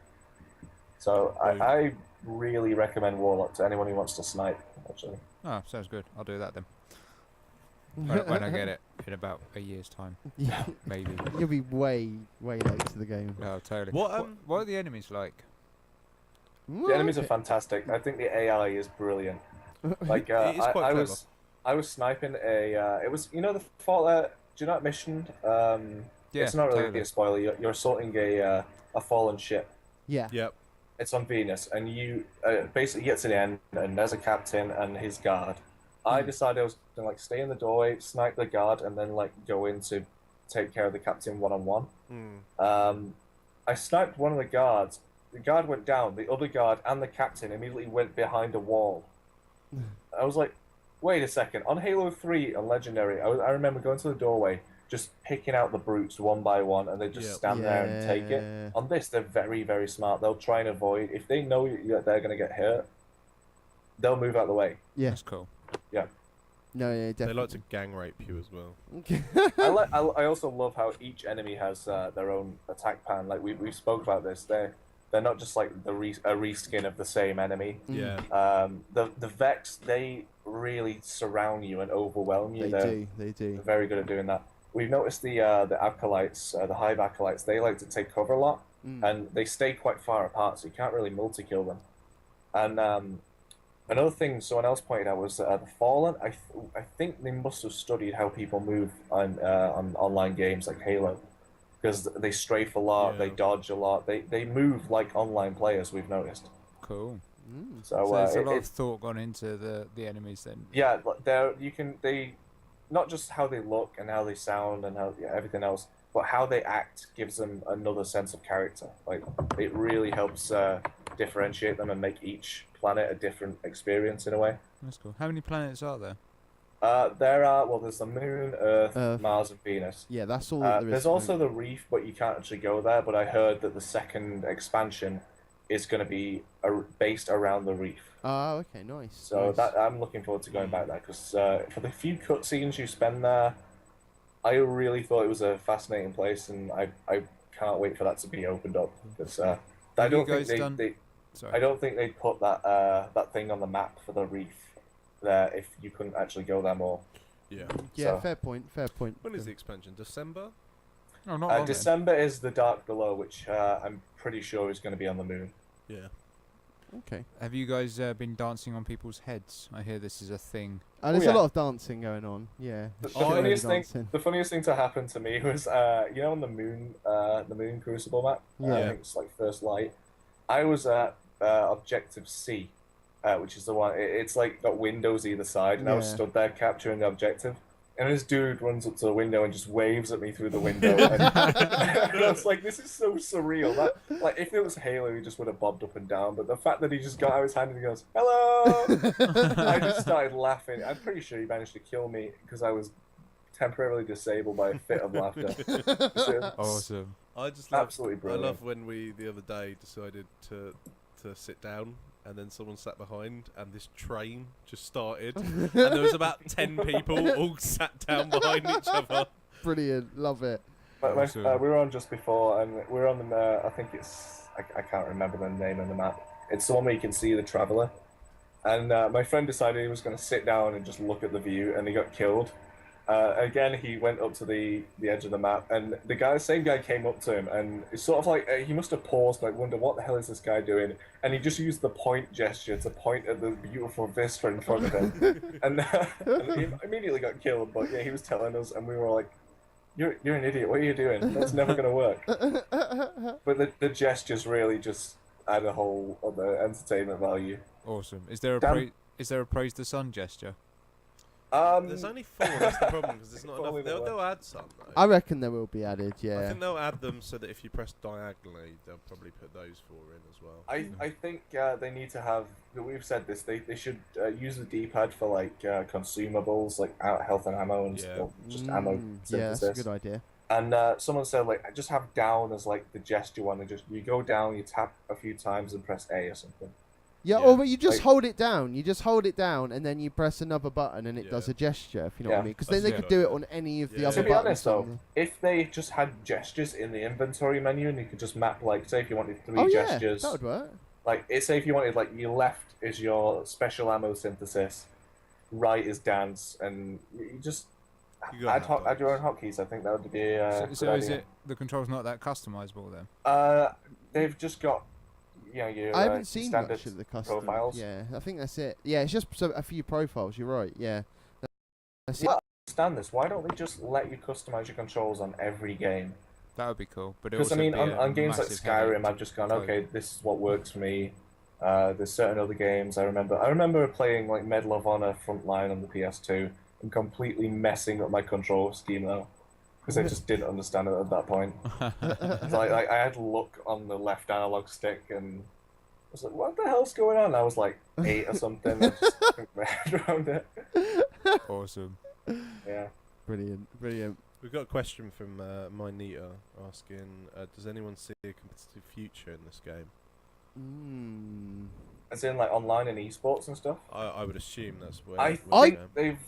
So Boom. I really recommend Warlock to anyone who wants to snipe. Actually, Oh, sounds good. I'll do that then. When I get it in about a year's time, Yeah. maybe. You'll be way late to the game. Oh, totally. What, What are the enemies like? the enemies are fantastic. I think the AI is brilliant. Like It is quite I clever. was sniping a it was the fall. Do you know that mission? Yeah, It's not really totally. a spoiler. You're assaulting a fallen ship. Yeah. Yep. It's on Venus, and you basically get to the end, and there's a captain and his guard. I decided I was gonna like stay in the doorway, snipe the guard, and then like go in to take care of the captain one-on-one. I sniped one of the guards. The guard went down. The other guard and the captain immediately went behind a wall. I was like, wait a second. On Halo 3 and Legendary, I remember going to the doorway, just picking out the brutes one by one, and they just Yep. stand there and take it. Yeah. On this, they're very, very smart. They'll try and avoid. If they know that they're going to get hurt, they'll move out of the way. Yeah. That's cool. No, yeah, They definitely. like to gang rape you as well. I also love how each enemy has their own attack pattern. Like we spoke about this. They're not just like a reskin of the same enemy. Mm. Yeah. The Vex, they really surround you and overwhelm you. They do. They're very good at doing that. We've noticed the acolytes, the hive acolytes. They like to take cover a lot, and they stay quite far apart, so you can't really multi-kill them. And another thing someone else pointed out was the Fallen. I think they must have studied how people move on online games like Halo, because they strafe a lot, they Yeah. dodge a lot, they move like online players. We've noticed. Cool. Mm. So, So there's a lot it- of thought gone into the enemies then. yeah, they not just how they look and how they sound and how everything else, but how they act gives them another sense of character. Like it really helps differentiate them and make each planet a different experience in a way. That's cool. How many planets are there? There's the Moon, Earth, Earth. Mars, and Venus. Yeah, that's all there is. There's to also know. the Reef, but you can't actually go there. But I heard that the second expansion is going to be based around the Reef. Oh, okay, nice. So nice. that I'm looking forward to going back there because for the few cutscenes you spend there, I really thought it was a fascinating place, and I can't wait for that to be opened up because I Have you don't think guys done- they Sorry. I don't think they'd put that thing on the map for the Reef there if you couldn't actually go there more. Yeah. Yeah, so- fair point. Fair point. When is the expansion? December? Oh, not long then. December is the Dark Below, which I'm pretty sure is going to be on the moon. Yeah. Okay. Have you guys been dancing on people's heads? I hear this is a thing. There's yeah. a lot of dancing going on. Yeah. The Shitload of funniest thing to happen to me was on the moon Crucible map. I Yeah. think it's like First Light. I was at Objective C, which is the one. It's like got windows either side, and I was Yeah. stood there capturing the objective. And this dude runs up to the window and just waves at me through the window. And I was like, "This is so surreal." That, like, if it was Halo, he just would have bobbed up and down. But the fact that he just got out his hand and he goes, "Hello," I just started laughing. I'm pretty sure he managed to kill me because I was temporarily disabled by a fit of laughter. So, Awesome. I just love. Absolutely I brilliant. love when we the other day decided to sit down. And then someone sat behind, and this train just started, and there was about 10 people all sat down behind each other. Brilliant. Love it. Awesome. We were on just before, and we were on the. I think it's. I can't remember the name of the map. It's the one where you can see the traveler. And my friend decided he was going to sit down and just look at the view, and he got killed. Again, he went up to the edge of the map, and same guy came up to him, and it's sort of like he must have paused, like, wonder what the hell is this guy doing, and he just used the point gesture to point at the beautiful vista in front of him, and he immediately got killed. But yeah, he was telling us, and we were like, "You're an idiot. What are you doing? That's never going to work." But the gestures really just add a whole other entertainment value. Awesome. Is there a Dan- praise the sun gesture? There's only 4. That's the problem because there's not enough. Probably They'll not. add some. Though. I reckon there will be added. I Yeah. think they'll add them so that if you press diagonally, they'll probably put those 4 in as well. I think they need to have. We've said this. They should use the D-pad for like consumables, like health and ammo and Yeah. or just ammo Yeah, that's a synthesis. good idea. And someone said like just have down as like the gesture one, and just you go down, you tap a few times and press A or something. Yeah, Yeah. or but you just Like- hold it down. You just hold it down, and then you press another button, and it does Yeah. a gesture. If you know what I Yeah. mean, because then That's they a could good do it idea. on any of the Yeah. other To be buttons. honest on though, if they just had gestures in the inventory menu, and you could just map like say if you wanted 3 oh yeah, gestures, that would work. like say if you wanted like your left is your special ammo synthesis, right is dance, and you just You gotta have add your own those. hotkeys. I think that would be a good So is idea. it the controls not that customizable then? They've just got your I haven't seen standard much of the custom profiles. Yeah, I think that's it. Yeah, it's just a few profiles. You're right. Yeah. That's it. Well, I understand this. Why don't they just let you customize your controls on every game? That would be cool. But Because I mean, on games like massive headache Skyrim, to I've just gone, code. okay, this is what works for me. There's certain other games I remember playing like Medal of Honor Frontline on the PS2 and completely messing up my control scheme though, because I just didn't understand it at that point. So, I had look on the left analog stick and I was like, what the hell's going on? I was like 8 or something. I just couldn't get my head around it. Awesome. Yeah. Brilliant. Brilliant. We've got a question from Mynita asking, does anyone see a competitive future in this game? As in, like, online and esports and stuff. I would assume that's where. I where think they've.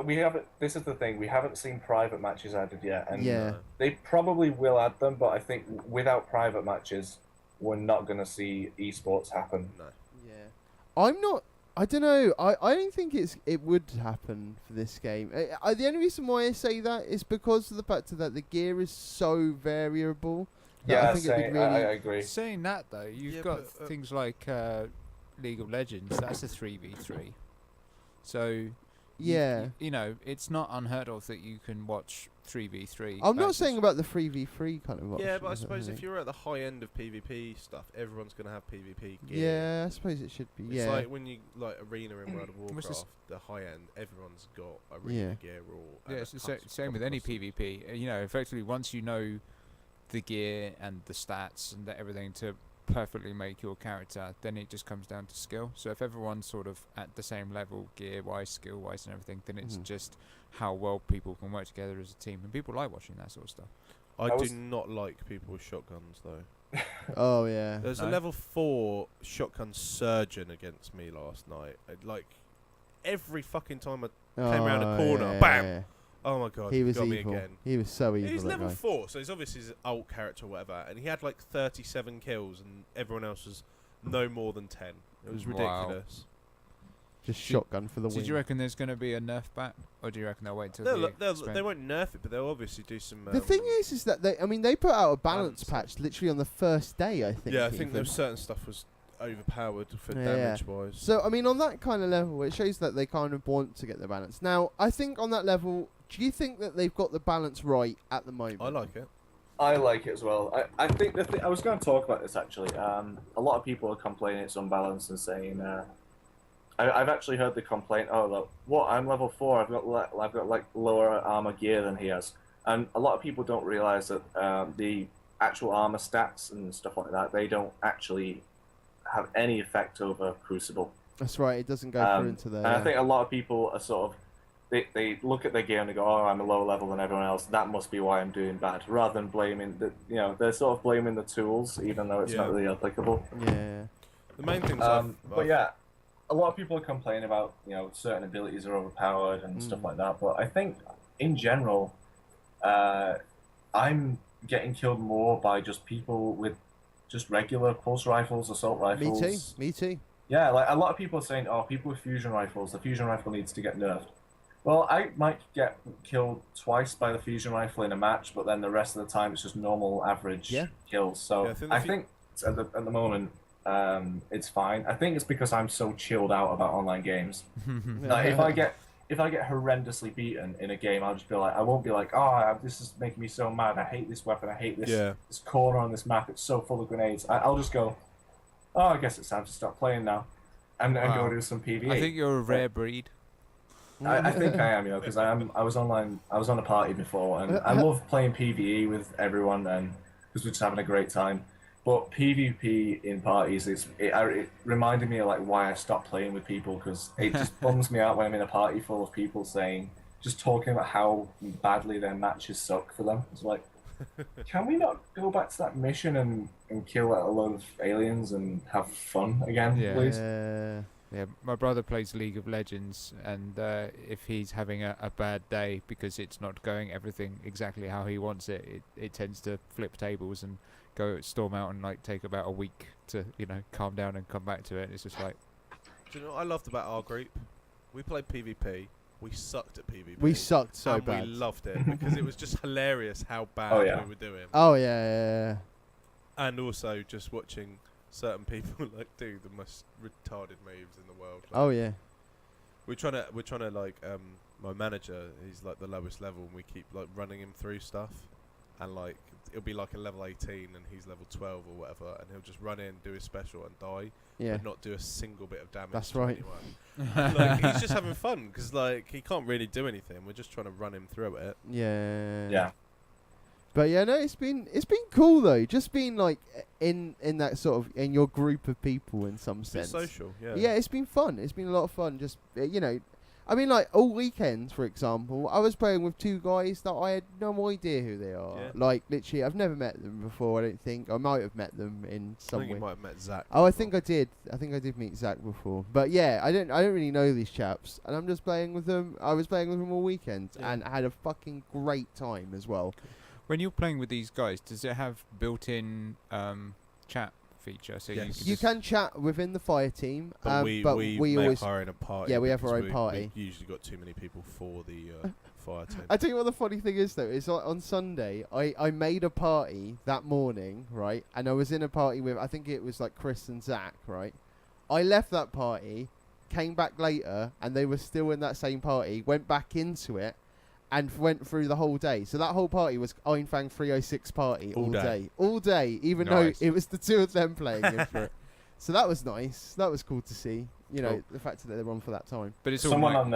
We haven't. This is the thing. We haven't seen private matches added yet, and Yeah. they probably will add them. But I think without private matches, we're not going to see esports happen. No. Yeah. I'm not. I don't know. I don't think it would happen for this game. The only reason why I say that is because of the fact that the gear is so variable. that Yeah, I think it'd be really. I agree. Saying that though, you've Yeah, got but, things like League of Legends. That's a 3v3. So Yeah. you know, it's not unheard of that you can watch 3v3. I'm not matches. saying about the 3v3 kind of option. Yeah, but I is it, suppose if think? you're at the high end of PvP stuff, everyone's going to have PvP gear. Yeah, I suppose it should be. It's Yeah. like when you like Arena in World of What's this- Warcraft, the high end, everyone's got Arena Yeah. gear or. Yeah, it's the same with any PvP. You know, effectively, once you know the gear and the stats and everything to perfectly make your character, then it just comes down to skill. So if everyone's sort of at the same level, gear-wise, skill-wise, and everything, then it's Mhm. just how well people can work together as a team, and people like watching that sort of stuff. I I do was- not like people with shotguns though. Oh yeah. There's a No? level 4 shotgun surgeon against me last night. Like every fucking time I came round a corner, bam! yeah. oh my god, He was got evil. me again. He was so evil. He's that level guy. 4, so he's obviously his alt character or whatever, and he had like 37 kills, and everyone else was no more than 10. It was Wow. ridiculous. Just Did- shotgun for the win. Did you reckon there's going to be a nerf back, or do you reckon they'll wait till They won't nerf it, but they'll obviously do some. The thing is that they put out a balance Balance. patch literally on the first day. I think. yeah, I think even. there was certain stuff was overpowered for Yeah. damage wise. So I mean, on that kind of level, it shows that they kind of want to get the balance. Now, I think on that level, do you think that they've got the balance right at the moment? I like it. I like it as well. I think I was going to talk about this actually. A lot of people are complaining it's unbalanced and saying. I've actually heard the complaint. Oh, look, what? I'm level 4. I've got like lower armor gear than he has, and a lot of people don't realize that the actual armor stats and stuff like that, they don't actually have any effect over Crucible. That's right. It doesn't go through into there. And I think a lot of people are sort of they look at their gear and they go, "Oh, I'm a lower level than everyone else. That must be why I'm doing bad." Rather than blaming they're sort of blaming the tools, even though it's not Yeah. really applicable. Yeah. The main things. But yeah, a lot of people are complaining about certain abilities are overpowered and stuff like that. But I think in general, I'm getting killed more by just people with just regular pulse rifles, assault rifles. Me too. Me too. Yeah, like a lot of people are saying, "Oh, people with fusion rifles, the fusion rifle needs to get nerfed." Well, I might get killed twice by the fusion rifle in a match, but then the rest of the time it's just normal average Yeah. kills. So Yeah, I think at the moment it's fine. I think it's because I'm so chilled out about online games. Like if I get horrendously beaten in a game, I'll just be like, I won't be like, "Oh, this is making me so mad. I hate this weapon. I hate this Yeah. this corner on this map. It's so full of grenades." I'll just go, "Oh, I guess it's time to stop playing now," and go Wow. do some PvE. I think you're a rare breed. I think I am, because I was online. I was on a party before, and I love playing PvE with everyone, and because we're just having a great time. But PvP in parties, it reminded me of like why I stopped playing with people, because it just bums me out when I'm in a party full of people just talking about how badly their matches suck for them. It's like, can we not go back to that mission and kill a load of aliens and have fun again, Yeah. please? Yeah. Yeah, my brother plays League of Legends, and if he's having a bad day because it's not going everything exactly how he wants it, it tends to flip tables and go storm out and like take about a week to calm down and come back to it. It's just like Do you know what I loved about our group? We played PvP. We sucked at PvP. We sucked so and bad. we loved it because it was just hilarious how bad Oh, yeah. we were doing. Oh yeah. And also just watching certain people like do the most retarded moves in the world. Like, Oh yeah. we're trying to like my manager, he's like the lowest level, and we keep like running him through stuff, and like it'll be like a level 18 and he's level 12 or whatever, and he'll just run in, do his special and die, Yeah. but not do a single bit of damage. That's to right. anyone. Like he's just having fun because like he can't really do anything. We're just trying to run him through it. Yeah. Yeah. But yeah, no, it's been cool though. Just being like in that sort of in your group of people in some It's been sense. social, Yeah, it's been fun. It's been a lot of fun. Just I mean, like, all weekend, for example, I was playing with two guys that I had no idea who they are. Yeah. Like, literally, I've never met them before, I don't think. I might have met them in I some think you way. might have met Zach. Oh, I before. think I did. I think I did meet Zach before. But yeah, I don't really know these chaps. And I'm just playing with them. I was playing with them all weekend. Yeah. And I had a fucking great time as well. When you're playing with these guys, does it have built-in chat feature? So Yes. You can chat within the fire team. But we make always... our own party. Yeah, we have because our own party. We've usually got too many people for the fire team. I tell you what the funny thing is though, is on Sunday I made a party that morning, right? And I was in a party with, I think it was like Chris and Zach, right? I left that party, came back later, and they were still in that same party, went back into it, and went through the whole day. So that whole party was Einfang 306 party All all day. day. All day, even Nice. though it was the two of them playing in for it. So that was nice. That was cool to see. You know, Cool. the fact that they were on for that time. But it's all Someone like, on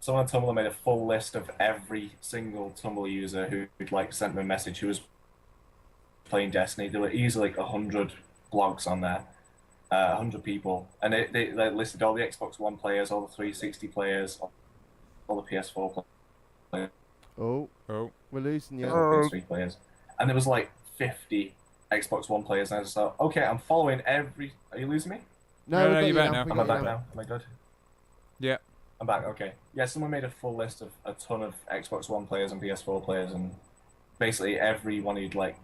Tumblr made a full list of every single Tumblr user who'd like sent them a message who was playing Destiny. There were easily like 100 blogs on there, 100 people, and they listed all the Xbox One players, all the 360 players, all the PS4 players, Oh, oh, we're losing you. all the PS3 players, and there was like 50 Xbox One players. And I just thought, okay, I'm following every. Are you losing me? No, we got you're you back now. now. we Am got I you back now. now? Am I good? yeah. I'm back. Okay. Yeah, someone made a full list of a ton of Xbox One players and PS4 players, and basically everyone who'd like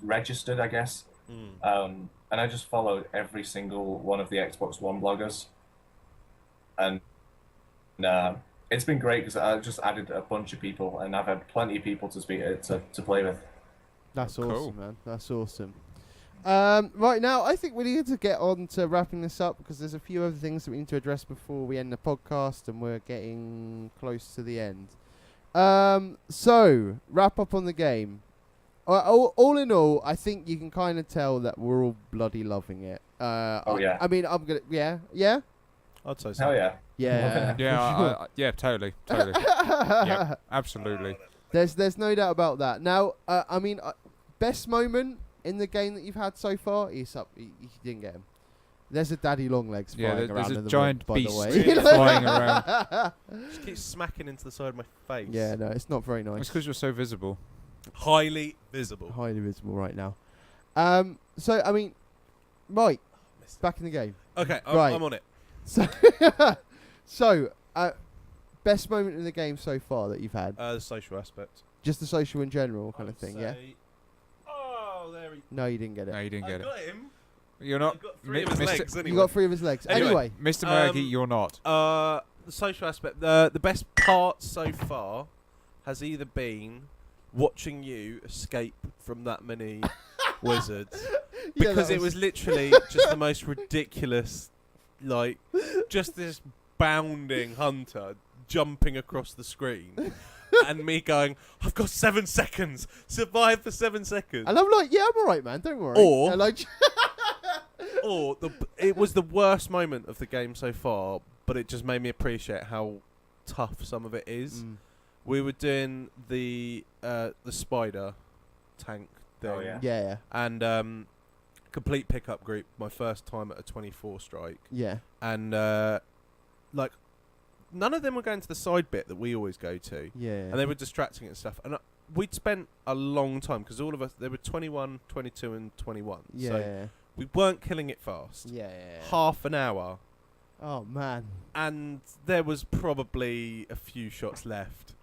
registered, I guess. Mm. And I just followed every single one of the Xbox One bloggers, and it's been great because I just added a bunch of people, and I've had plenty of people to speak to play with. That's Cool. awesome, man. That's awesome. Right now, I think we need to get on to wrapping this up because there's a few other things that we need to address before we end the podcast, and we're getting close to the end. So, wrap up on the game. All in all, I think you can kind of tell that we're all bloody loving it. Oh, yeah. I mean, I'm gonna. Yeah. I'd say so. Hell yeah! Yeah. Yeah, yeah, totally. Yeah, absolutely. There's no doubt about that. Now, I mean, best moment in the game that you've had so far? You didn't get him. There's a daddy long legs Yeah, flying there's around a in the giant mud, by beast the way. flying around. Just keep smacking into the side of my face. Yeah, no, it's not very It's nice. because you're so visible. Highly visible. Highly visible right now. So I mean, right, back in the game. Okay, Right. I'm on it. So, so best moment in the game so far that you've had? The social aspect. Just the social in general kind of thing, yeah? Oh, there he. No, you didn't get No, it. you didn't get it. got him. You're not. I've got three of his Mr. legs. Anyway. You got 3 of his legs. Anyway, Mr. Murgy, Um, you're not. The social aspect. The best part so far has either been watching you escape from that many wizards, yeah, because that it was literally just the most ridiculous, like, just this bounding hunter jumping across the screen, and me going, "I've got 7 seconds. Survive for 7 seconds." And I'm like, yeah, I'm alright, man. Don't worry. Or- And like, Or it was the worst moment of the game so far, but it just made me appreciate how tough some of it is. Mm. We were doing the spider tank thing, Oh, yeah. Yeah, and complete pickup group. My first time at a 24 strike, yeah. and like none of them were going to the side bit that we always go to, Yeah. and they were distracting and stuff. And we'd spent a long time because all of us, there were 21, 22, and 21. Yeah. So we weren't killing it fast. Yeah. Half an hour. Oh man. And there was probably a few shots left,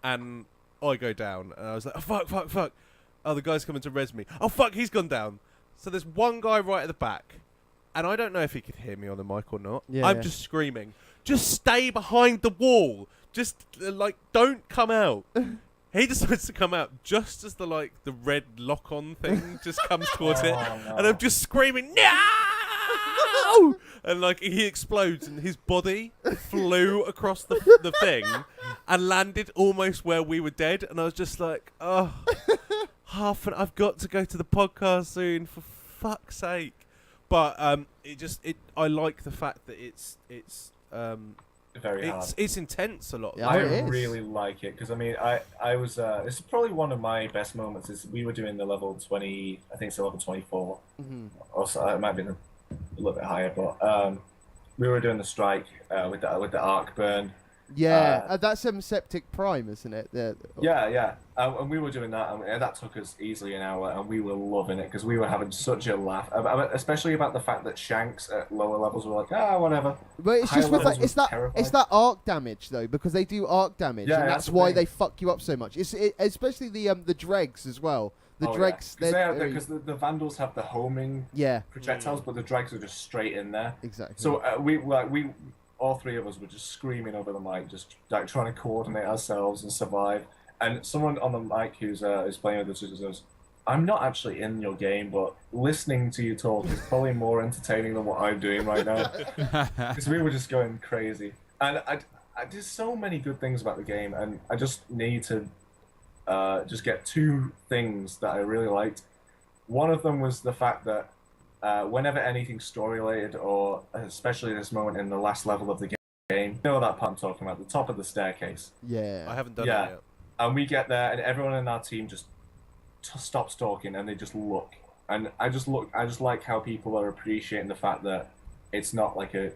and I go down, and I was like, oh, fuck. Oh, the guy's coming to res me. Oh, fuck, he's gone down. So there's one guy right at the back, and I don't know if he could hear me on the mic or not. Yeah. I'm just screaming, just stay behind the wall. Just, don't come out. He decides to come out just as the red lock-on thing just comes towards it, no. and I'm just screaming, no! And he explodes, and his body flew across the thing and landed almost where we were dead. And I was just like, oh, I've got to go to the podcast soon, for fuck's sake. But I like the fact that it's Very hard. it's intense a lot. Yeah, I it is. really like it because I was this is probably one of my best moments. Is we were doing the level 20, I think it's level 24, Mm-hmm. or so, it might have been a little bit higher, but we were doing the strike with the arc burn. Yeah, that's Septic Prime, isn't it? Yeah. And we were doing that, and that took us easily an hour, and we were loving it because we were having such a laugh, especially about the fact that Shanks at lower levels were like, whatever. But it's Higher just with that, levels was it's that arc damage though, because they do arc damage, Yeah, and that's that's the why thing. they fuck you up so much. Especially the dregs as well. The dregs, because the Vandals have the homing yeah, projectiles, but the dregs are just straight in there. exactly. So we all three of us were just screaming over the mic, just like trying to coordinate ourselves and survive. And someone on the mic who's playing with us goes, "I'm not actually in your game, but listening to you talk is probably more entertaining than what I'm doing right now." Because we were just going crazy, and I did so many good things about the game, and I just need to just get two things that I really liked. One of them was the fact that whenever anything story related, or especially this moment in the last level of the game, you know that part I'm talking about, the top of the staircase. yeah, I haven't done Yeah. that yet. And we get there, and everyone in our team just stops talking, and they just look. And I just like how people are appreciating the fact that it's not like a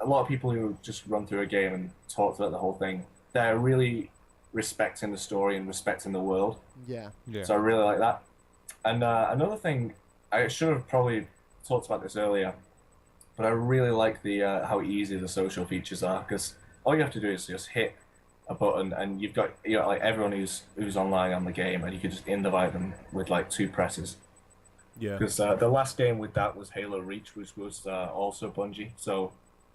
lot of people who just run through a game and talk throughout the whole thing. They're really respecting the story and respecting the world. yeah. Yeah. So I really like that. And another thing, I should have probably talked about this earlier, but I really like the how easy the social features are, because all you have to do is just hit a button, and you've got like everyone who's online on the game, and you can just invite them with like 2 presses. Yeah. Because the last game with that was Halo Reach, which was also Bungie. So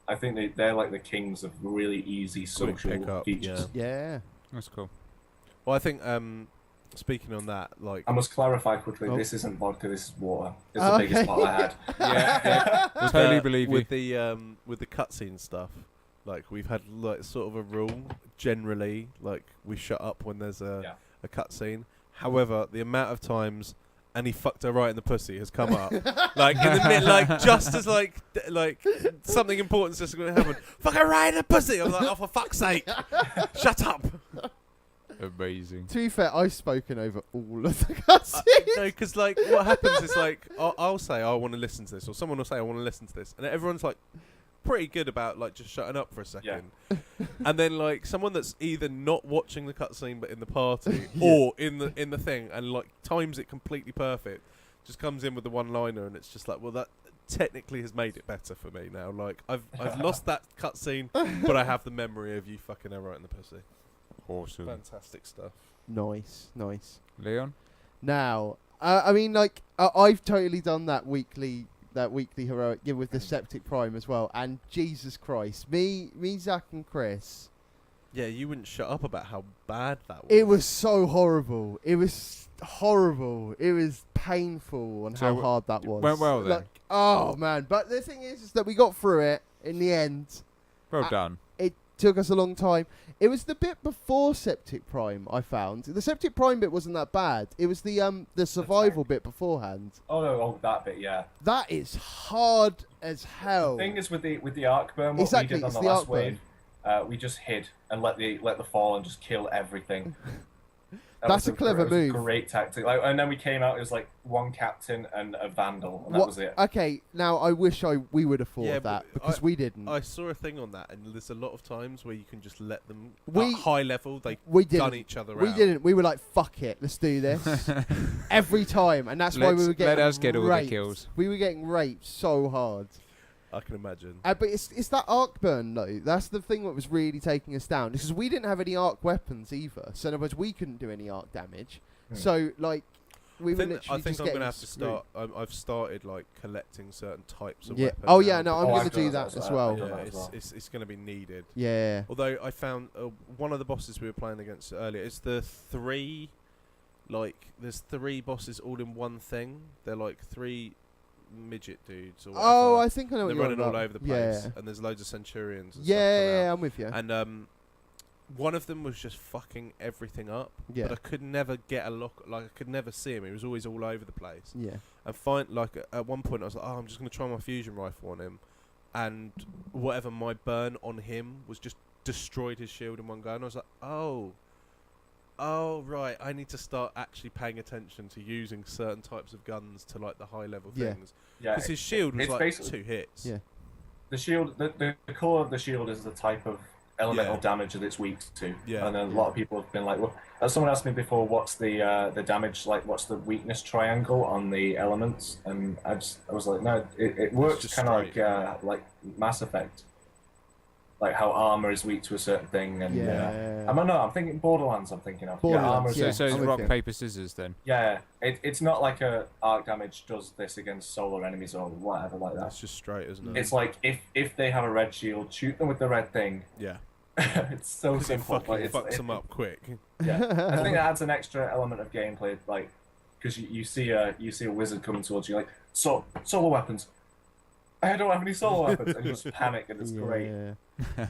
I think they're like the kings of really easy Quick social pickup, features. Yeah. That's cool. Well, I think speaking on that, like I must clarify quickly, Oh. this isn't vodka, this is water. It's the biggest bottle I had. Yeah. Totally believe you. with the cutscene stuff, like we've had like sort of a rule generally, like we shut up when there's a cutscene. However, the amount of times "and he fucked her right in the pussy" has come up, like in the mid, like just as like something important's just going to happen. Fuck her right in the pussy. I'm like, oh, for fuck's sake, shut up. Amazing. To be fair, I've spoken over all of the cutscenes. No, because like what happens is like I'll say I want to listen to this, or someone will say I want to listen to this, and everyone's like pretty good about like just shutting up for a second, and then like someone that's either not watching the cutscene but in the party, or in the thing, and like times it completely perfect, just comes in with the one-liner, and it's just like, well, that technically has made it better for me now. Like I've lost that cutscene, but I have the memory of you fucking her right in the pussy. Awesome. Fantastic stuff. Nice. Leon? Now, I mean, like, I've totally done that weekly heroic with the Septic Prime as well. And Jesus Christ, me, Zach, and Chris. Yeah, you wouldn't shut up about how bad that was. It was so horrible. It was horrible. It was painful on So how hard that was. went well then? Like, oh man! But the thing is that we got through it in the end. Well done. It took us a long time. It was the bit before Septic Prime I found. The Septic Prime bit wasn't that bad. It was the survival bit beforehand. That bit, yeah. That is hard as hell. The thing is with the arc burn, what Exactly, we did on it's the the last arc burn. wave, we just hid and let the fallen just kill everything. That's a clever move. Great tactic. Like, and then we came out. It was like one captain and a vandal, and that was it. Okay, now I wish we would have thought Yeah, of that but because we didn't. I saw a thing on that, and there's a lot of times where you can just let them We- at high level. They we gun didn't. each other We out. didn't. We were like, "Fuck it, let's do this." Every time, and that's why we Let's- were getting let us get all the raped. kills. We were getting raped so hard. I can imagine. But it's that arc burn though. That's the thing that was really taking us down because we didn't have any arc weapons either. So in other words, we couldn't do any arc damage. So like, we were literally I think just I'm getting gonna have to screwed. start. I've started like collecting certain types of Yeah. weapons. Oh yeah. now No, I'm Oh, gonna I've do done that that as as well. well. Yeah, as well. it's going to be needed. Yeah. Although I found one of the bosses we were playing against earlier. It's the three, like there's 3 bosses all in one thing. They're like 3 midget dudes. Or Oh, whatever. I think I know what They're you're running on all about. over the place, Yeah. and there's loads of centurions. And Yeah, stuff come yeah, out. I'm with you. And one of them was just fucking everything up. Yeah. But I could never get a look. Like I could never see him. He was always all over the place. Yeah. And at one point I was like, oh, I'm just gonna try my fusion rifle on him, and whatever my burn on him was just destroyed his shield in one go. And I was like, oh right, I need to start actually paying attention to using certain types of guns to like the high level Yeah. things. Yeah, Because his shield was it's like basically- 2 hits. Yeah. the shield, the core of the shield is the type of elemental Yeah. damage that it's weak to. Yeah. And then a lot of people have been like, well, someone asked me before, what's the damage like? What's the weakness triangle on the elements? And I was like, no, it works just kind of straight. like Mass Effect, like how armor is weak to a certain thing. And Yeah. I'm thinking Borderlands. I'm thinking of Borderlands, armor. So, yeah, so it's I'm with rock you. paper scissors then. Yeah, it's not like a arc damage does this against solar enemies or whatever like that. That's just straight, isn't it? It's like if they have a red shield, shoot them with the red thing. yeah. It's so 'Cause it simple, but fucking it's fucks them up quick. Yeah, I think it adds an extra element of gameplay, like because you see a wizard coming towards you, like solar weapons. I don't have any solar weapons, and you just panic, and it's great. Yeah.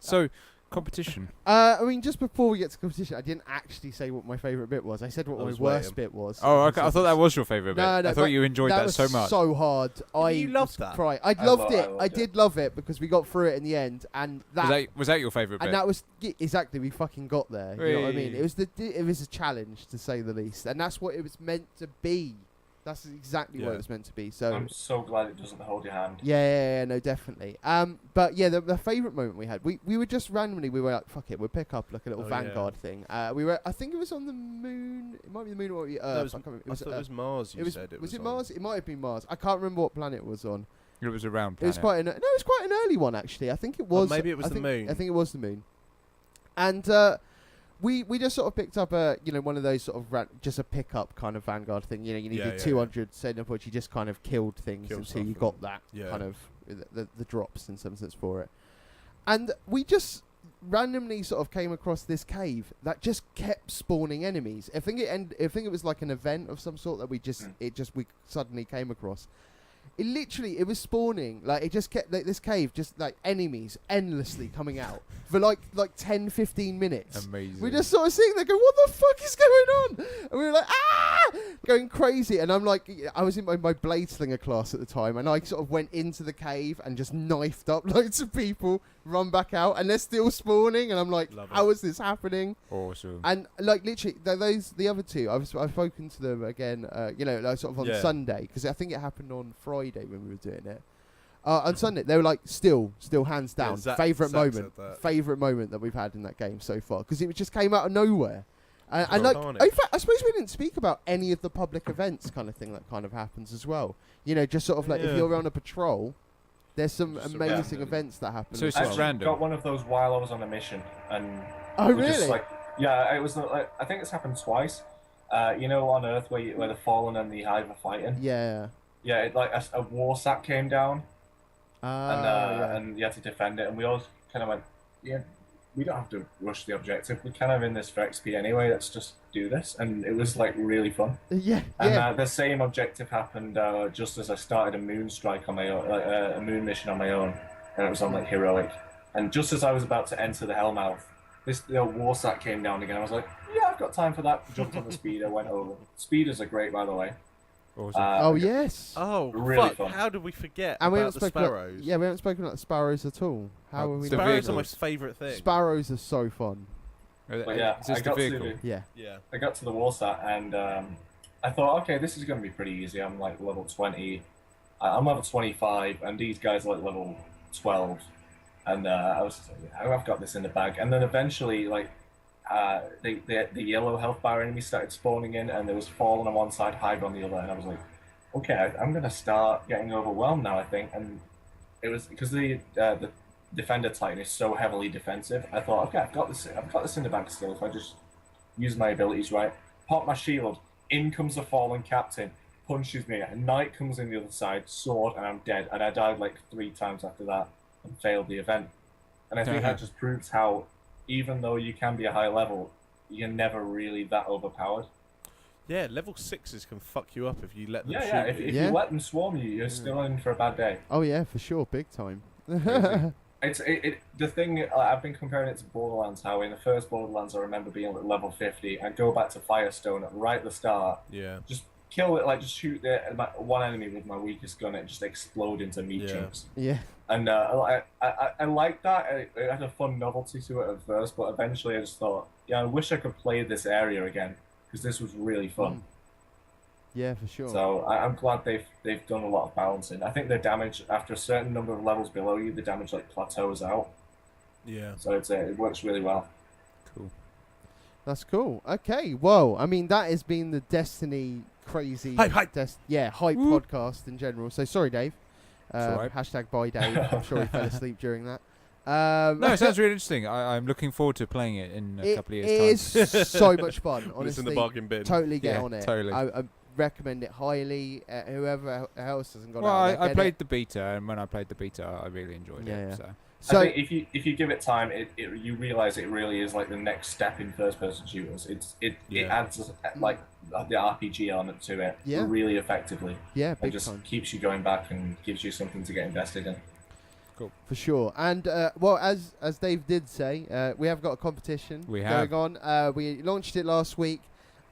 So, competition. I mean, just before we get to competition, I didn't actually say what my favourite bit was. I said what I my was worst waiting. bit was. Oh, okay. I thought that was your favourite bit. No, no, I thought but you enjoyed that was so much. so hard. You loved that? I I loved loved it. I it. did love it because we got through it in the end, and Was that your favourite bit? and that was exactly, we fucking got there. You know what I mean? Whee. It was a challenge, to say the least, and that's what it was meant to be. That's exactly what Yeah. it was meant to be. So I'm so glad it doesn't hold your hand. yeah, no, definitely. But yeah, the favourite moment we had, we were just randomly, we were like, fuck it, we'll pick up like a little Oh, yeah. Vanguard thing. We were, I think it was on the moon. It might be the moon or the Earth. That was, I can't remember. I thought it was Mars. You it was, said it was it on. Mars? It might have been Mars. I can't remember what planet it was on. It was a round It was planet. quite it was quite an early one actually. I think it was. maybe it was I the think- moon. I think it was the moon. And we just sort of picked up one of those sort of just a pickup kind of Vanguard thing. You needed Yeah, 200 sending points. You just kind of killed things Killed until you stuff, got that yeah. kind of the drops in some sense for it. And we just randomly sort of came across this cave that just kept spawning enemies. I think it was like an event of some sort that we suddenly came across. It was spawning, like it just kept, like this cave, just like enemies endlessly coming out for like 10, 15 minutes. Amazing. We just sort of sitting there going, what the fuck is going on? And we were like, going crazy. And I'm like, I was in my blade slinger class at the time, and I sort of went into the cave and just knifed up loads of people, run back out, and they're still spawning. And I'm like, Love how it. is this happening? Awesome. And like literally, the other two, I've spoken to them again. Like sort of on Yeah. Sunday, because I think it happened on Friday when we were doing it. On Sunday, they were like, still hands Yeah, down, Zach favorite said moment that we've had in that game so far, because it just came out of nowhere. And Oh, like, carnage. in fact, I suppose we didn't speak about any of the public events kind of thing that kind of happens as well. Just sort of like if Yeah. you're on a patrol, there's some Just amazing random. events that happen. So as it's I just well. actually random. got one of those while I was on a mission, and Oh we really? just like it was like, I think it's happened twice. On Earth where the Fallen and the Hive are fighting. Yeah. Yeah, a war sack came down, Yeah. and you had to defend it, and we all kind of went, yeah, we don't have to rush the objective. We're kind of in this for XP anyway. Let's just do this, and it was like really fun. Yeah. And Yeah. the same objective happened just as I started a moon strike on my own, like a moon mission on my own, and it was on like heroic. And just as I was about to enter the Hellmouth, the war sack came down again. I was like, yeah, I've got time for that. Jumped on the speeder, went over. Speeders are great, by the way. Awesome. Oh yes. Oh, Really fuck! fun. How did we forget And we about haven't the spoken. sparrows? Yeah, we haven't spoken about the sparrows at all. How are we? The not- Sparrows are my vehicles. favourite thing. Sparrows are so fun. But yeah, Is this I the got vehicle? to Yeah. Yeah. I got to the war set, and I thought, okay, this is going to be pretty easy. I'm like level 20. I'm level 25, and these guys are like level 12. And I was just like, yeah, I've got this in the bag. And then eventually, like, the yellow health bar enemies started spawning in, and there was Fallen on one side, Hive on the other, and I was like, okay, I'm going to start getting overwhelmed now, I think. And it was because the Defender Titan is so heavily defensive. I thought, okay, I've got this in the bag still. If I just use my abilities right, pop my shield, in comes the Fallen Captain, punches me, a Knight comes in the other side, sword, and I'm dead. And I died like 3 times after that and failed the event. And I think that just proves how, even though you can be a high level, you're never really that overpowered. Yeah, level 6s can fuck you up if you let them Yeah, shoot yeah. If you. you Yeah. let them swarm you, you're still in for a bad day. Oh yeah, for sure, big time. Crazy. The thing I've been comparing it to Borderlands. How in the first Borderlands, I remember being at level 50. I'd go back to Firestone right at the start, Yeah. just kill it, like just shoot one enemy with my weakest gun, and just explode into meat Yeah. chunks. Yeah. And I liked that. It had a fun novelty to it at first, but eventually I just thought, yeah, I wish I could play this area again because this was really fun. Yeah, for sure. So I'm glad they've done a lot of balancing. I think the damage after a certain number of levels below you, the damage like plateaus out. Yeah. So it works really well. Cool. That's cool. Okay, well, I mean, that has been the Destiny crazy Hype. hype Woo. podcast in general. So sorry, Dave. It's all right. Hashtag bye, Dave. I'm sure he fell asleep during that. No, it sounds really interesting. I'm looking forward to playing it in a couple of years' time. It is so much fun, It's in honestly. the bargain bin. Totally get Yeah, on it. totally. I recommend it highly. Whoever else hasn't got Well, it, I played the beta, and when I played the beta, I really enjoyed Yeah, it. yeah. So. So I think if you give it time, you realize it really is like the next step in first-person shooters. It Yeah. adds like the RPG element to it Yeah. really effectively, yeah, and big just time keeps you going back and gives you something to get invested in. for sure. And well, as Dave did say, we have got a competition We have. going on. We launched it last week,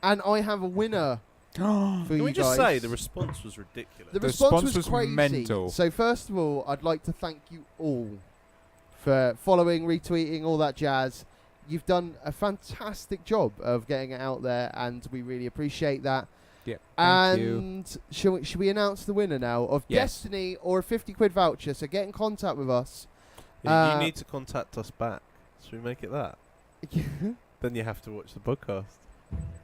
and I have a winner for Can you we just guys. say the response was ridiculous? The The response response was crazy. mental. So first of all, I'd like to thank you all for following, retweeting, all that jazz. You've done a fantastic job of getting it out there, and we really appreciate that. Yeah. Thank you. And should we announce the winner now of Yes. Destiny or a 50 quid voucher? So get in contact with us. You need to contact us back. Should we make it that? Okay. Then you have to watch the podcast.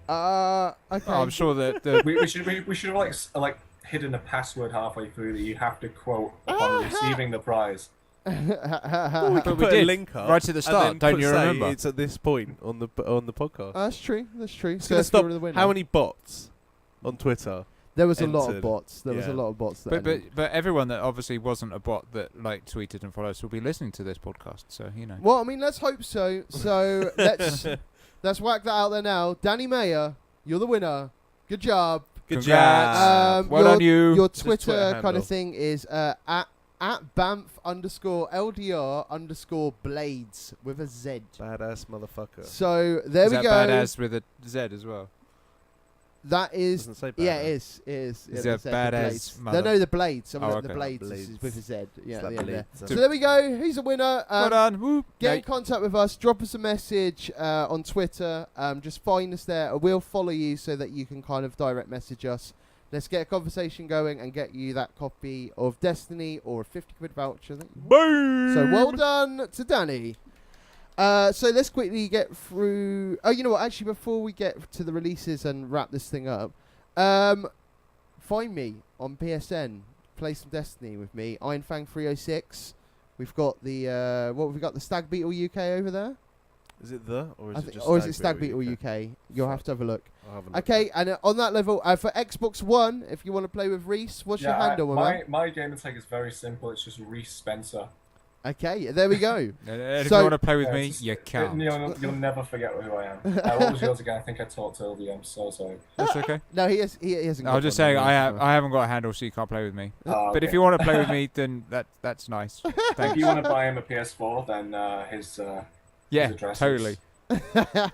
Okay. Oh, I'm sure that the we should have like hidden a password halfway through that you have to quote upon receiving the prize. We But could we put did, a link up right at the and start, then don't you say remember? It's at this point on the podcast. That's true. That's true. It's So gonna let's stop. get rid of the winner. How many bots on Twitter? There was a lot of entered? bots. There was a Yeah. lot of bots. That but everyone that obviously wasn't a bot that like tweeted and followed us will be listening to this podcast. So you know. Well, I mean, let's hope so. So let's whack that out there now. Danny Mayer, you're the winner. Good job. Good Congrats. job. Well done, you. Your What's his Twitter Twitter kind handle? of thing is at Banff_LDR_blades with a Z. Badass motherfucker. So there Is we that go. badass with a Z as well? That is. Doesn't say Yeah, badass. it is. It is. Is Yeah, that the badass blades. mother- No, the blades. Some Oh, of the okay. blades Blades. is with a Z. Yeah, It's at that the end there. blades. So there we go. He's a winner. Well done. Woo. Get in Yay. contact with us. Drop us a message on Twitter. Just find us there. We'll follow you so that you can kind of direct message us. Let's get a conversation going and get you that copy of Destiny or a 50 quid voucher. Boom. So well done to Danny. So let's quickly get through. Oh, you know what? Actually, before we get to the releases and wrap this thing up, find me on PSN. Play some Destiny with me. Ironfang306. We've got the what have we got? The Stag Beetle UK over there. Is it the or is it just or is it Stag Beetle UK? You'll have to have a look. I'll have a look. Okay, and on that level, for Xbox One, if you want to play with Reese, what's your handle, my man? my gamer tag is very simple. It's just Reese Spencer. Okay, there we go. And if So- you want to play with Yeah, me, it's- you can't. You'll never forget who I am. What was yours again? I think I talked earlier. I'm so sorry. That's okay. No, he hasn't. I got was just one, saying no, I no. haven't got a handle, so you can't play with me. Oh, But if okay. you want to play with me, then that's nice. If Thanks. you want to buy him a PS4, then his Yeah, address is- totally.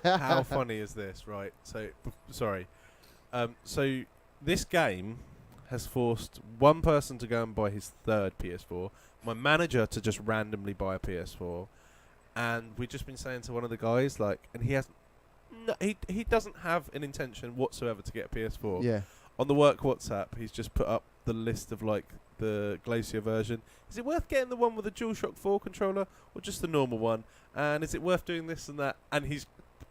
How funny is this, right? So, sorry. So this game has forced one person to go and buy his third PS4, my manager to just randomly buy a PS4, and we've just been saying to one of the guys, like, and he has, no, he doesn't have an intention whatsoever to get a PS4. Yeah. On the work WhatsApp, he's just put up the list of like the Glacier version. Is it worth getting the one with the DualShock 4 controller or just the normal one? And is it worth doing this and that? And he's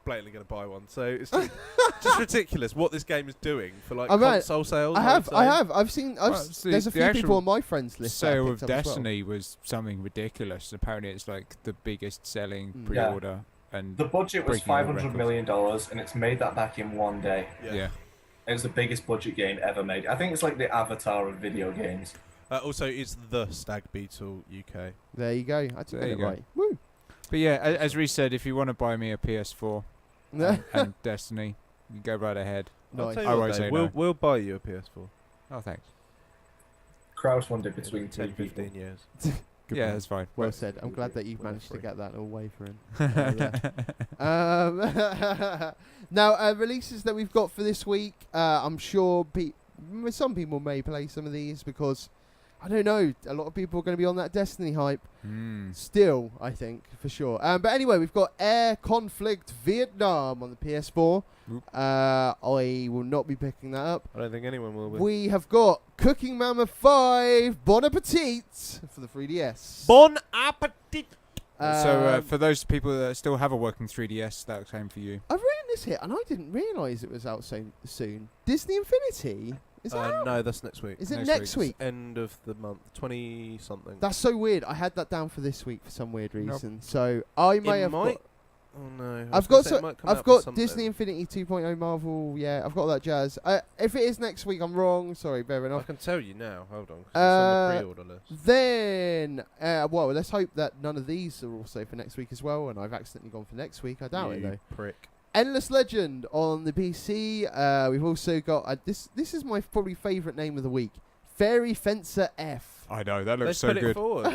blatantly going to buy one. So it's just ridiculous what this game is doing for like I mean, console sales. I've seen. Well, see, there's a the few actual people on my friends list. that I Sale picked of up as well. Destiny was something ridiculous. Apparently, it's like the biggest selling Mm. pre-order, and The budget was breaking all $500 million, and it's made that back in one day. yeah. It was the biggest budget game ever made. I think it's like the Avatar of video games. Also, it's the Stag Beetle UK. There you go. I did There get you it go. right. Woo. But yeah, as Reece said, if you want to buy me a PS4 and Destiny, you go right ahead. I'll Nice. tell you I what, won't Dave, say we'll, no. we'll buy you a PS4. Oh, thanks. Crowdfunded between 10, 10, 15 15 years. Good Yeah, man. that's fine. Well said. I'm glad that you've Well, managed to free. get that all way for him. Now, releases that we've got for this week. I'm sure some people may play some of these because I don't know. A lot of people are going to be on that Destiny hype. Mm. Still, I think, for sure. But anyway, we've got Air Conflict Vietnam on the PS4. Oop. I will not be picking that up. I don't think anyone will be. We have got Cooking Mama 5 Bon Appetit for the 3DS. Bon appetit. So Um, for those people that still have a working 3DS, that came for you. I've written this here, and I didn't realise it was out so soon. Disney Infinity? Is that out? No, that's next week. Is it next next week. week? End of the month, 20 something. That's so weird. I had that down for this week for some weird Nope. reason. So I may have might. got, Oh no. I've got I've got Disney Infinity 2.0 Marvel. Yeah, I've got all that jazz. If it is next week, I'm wrong. Sorry, fair I enough. can tell you now. Hold on. 'Cause it's on the pre-order list. Then, well, let's hope that none of these are also for next week as well. And I've accidentally gone for next week. I doubt it You though. prick. Endless Legend on the PC. We've also got this. This is my probably favourite name of the week. Fairy Fencer F I know, that looks Let's so put it good. forward.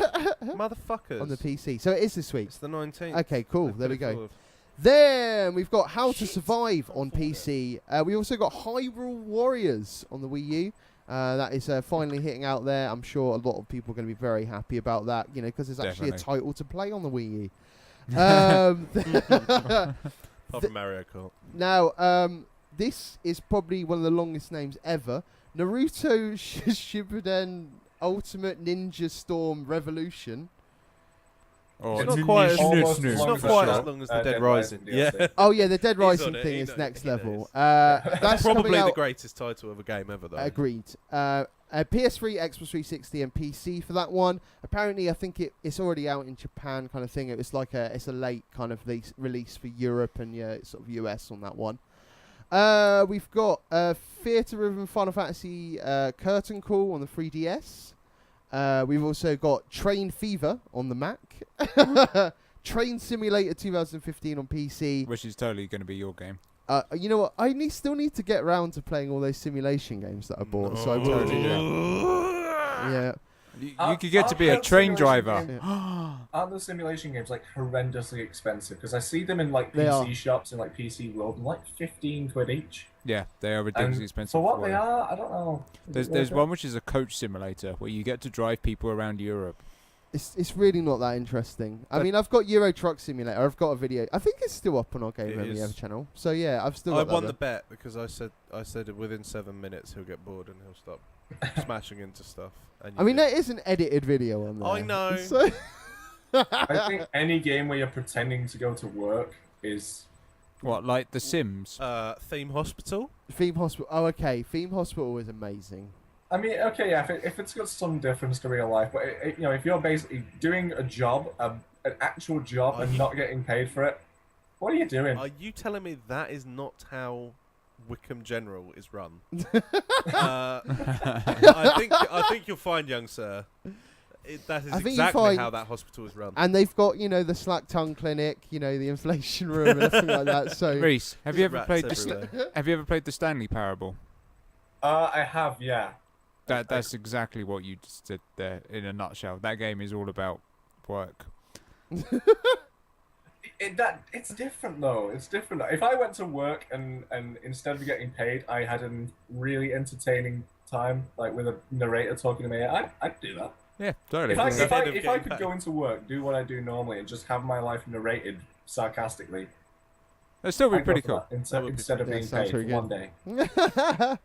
Motherfuckers. on the PC. So it is this week. It's the 19th. Okay, cool. Let's There put we it go. forward. Then we've got How to Survive on PC. We also got Hyrule Warriors on the Wii U. That is finally hitting out there. I'm sure a lot of people are going to be very happy about that, you know, because there's actually a Definitely. title to play on the Wii U. Apart from Mario Kart. Now, this is probably one of the longest names ever. Naruto Shippuden Ultimate Ninja Storm Revolution. Or It's not quite as- Almost It's as It's long not as quite the as show. long as the Dead Dead Rising Rising. Yeah. DLC. Oh yeah, the Dead He's on Rising it, thing he is knows- next he level. knows. That's Probably coming the out. greatest title of a game ever, though. Agreed. PS3, Xbox 360, and PC for that one. Apparently, I think it's already out in Japan, kind of thing. It's like it's a late kind of release for Europe and it's sort of US on that one. We've got Theatre Rhythm Final Fantasy Curtain Call on the 3DS. We've also got Train Fever on the Mac. Train Simulator 2015 on PC. which is totally going to be your game. You know what? I still need to get around to playing all those simulation games that I bought, so I will Totally, do that. yeah. Yeah. You could get to be a aren't train simulation driver. games- Aren't the simulation games like horrendously expensive? Because I see them in like They PC are. shops in like PC World, and like 15 quid each. Yeah, they are ridiculously And expensive. for what for they it. are, I don't know. Is it There's worth it? one which is a coach simulator where you get to drive people around Europe. It's really not that interesting. I But- mean, I've got Euro Truck Simulator. I've got a video. I think it's still up on our Game It Over is. Ever channel. So yeah, I've still I got won that the bet because I said within 7 minutes he'll get bored and he'll stop smashing into stuff. And I you mean, did. there is an edited video on there. I know. So I think any game where you're pretending to go to work is. What, like The Sims? Theme Hospital. Theme Hospital. Oh, okay. Theme Hospital is amazing. I mean, okay, yeah, if it's got some difference to real life, but you know, if you're basically doing a job, an actual job, and not getting paid for it, what are you doing? Are you telling me that is not how Wickham General is run? I think you'll find, young sir, that is I think you exactly find- how that hospital is run. And they've got, the Slack Tongue Clinic, the inflation room and everything like that. So Reese, have you ever Rats played the everywhere. Have you ever played the Stanley Parable? I have, yeah. That's exactly what you just did there in a nutshell. That game is all about work. It's different though. It's different. If I went to work and instead of getting paid, I had a really entertaining time, like with a narrator talking to me, I'd do that. Yeah, totally. If I Instead of could getting go paid. into work, do what I do normally, and just have my life narrated sarcastically, That'd still be I'd go pretty for cool. that That would be instead of pretty- being Yeah, sounds paid for very one day.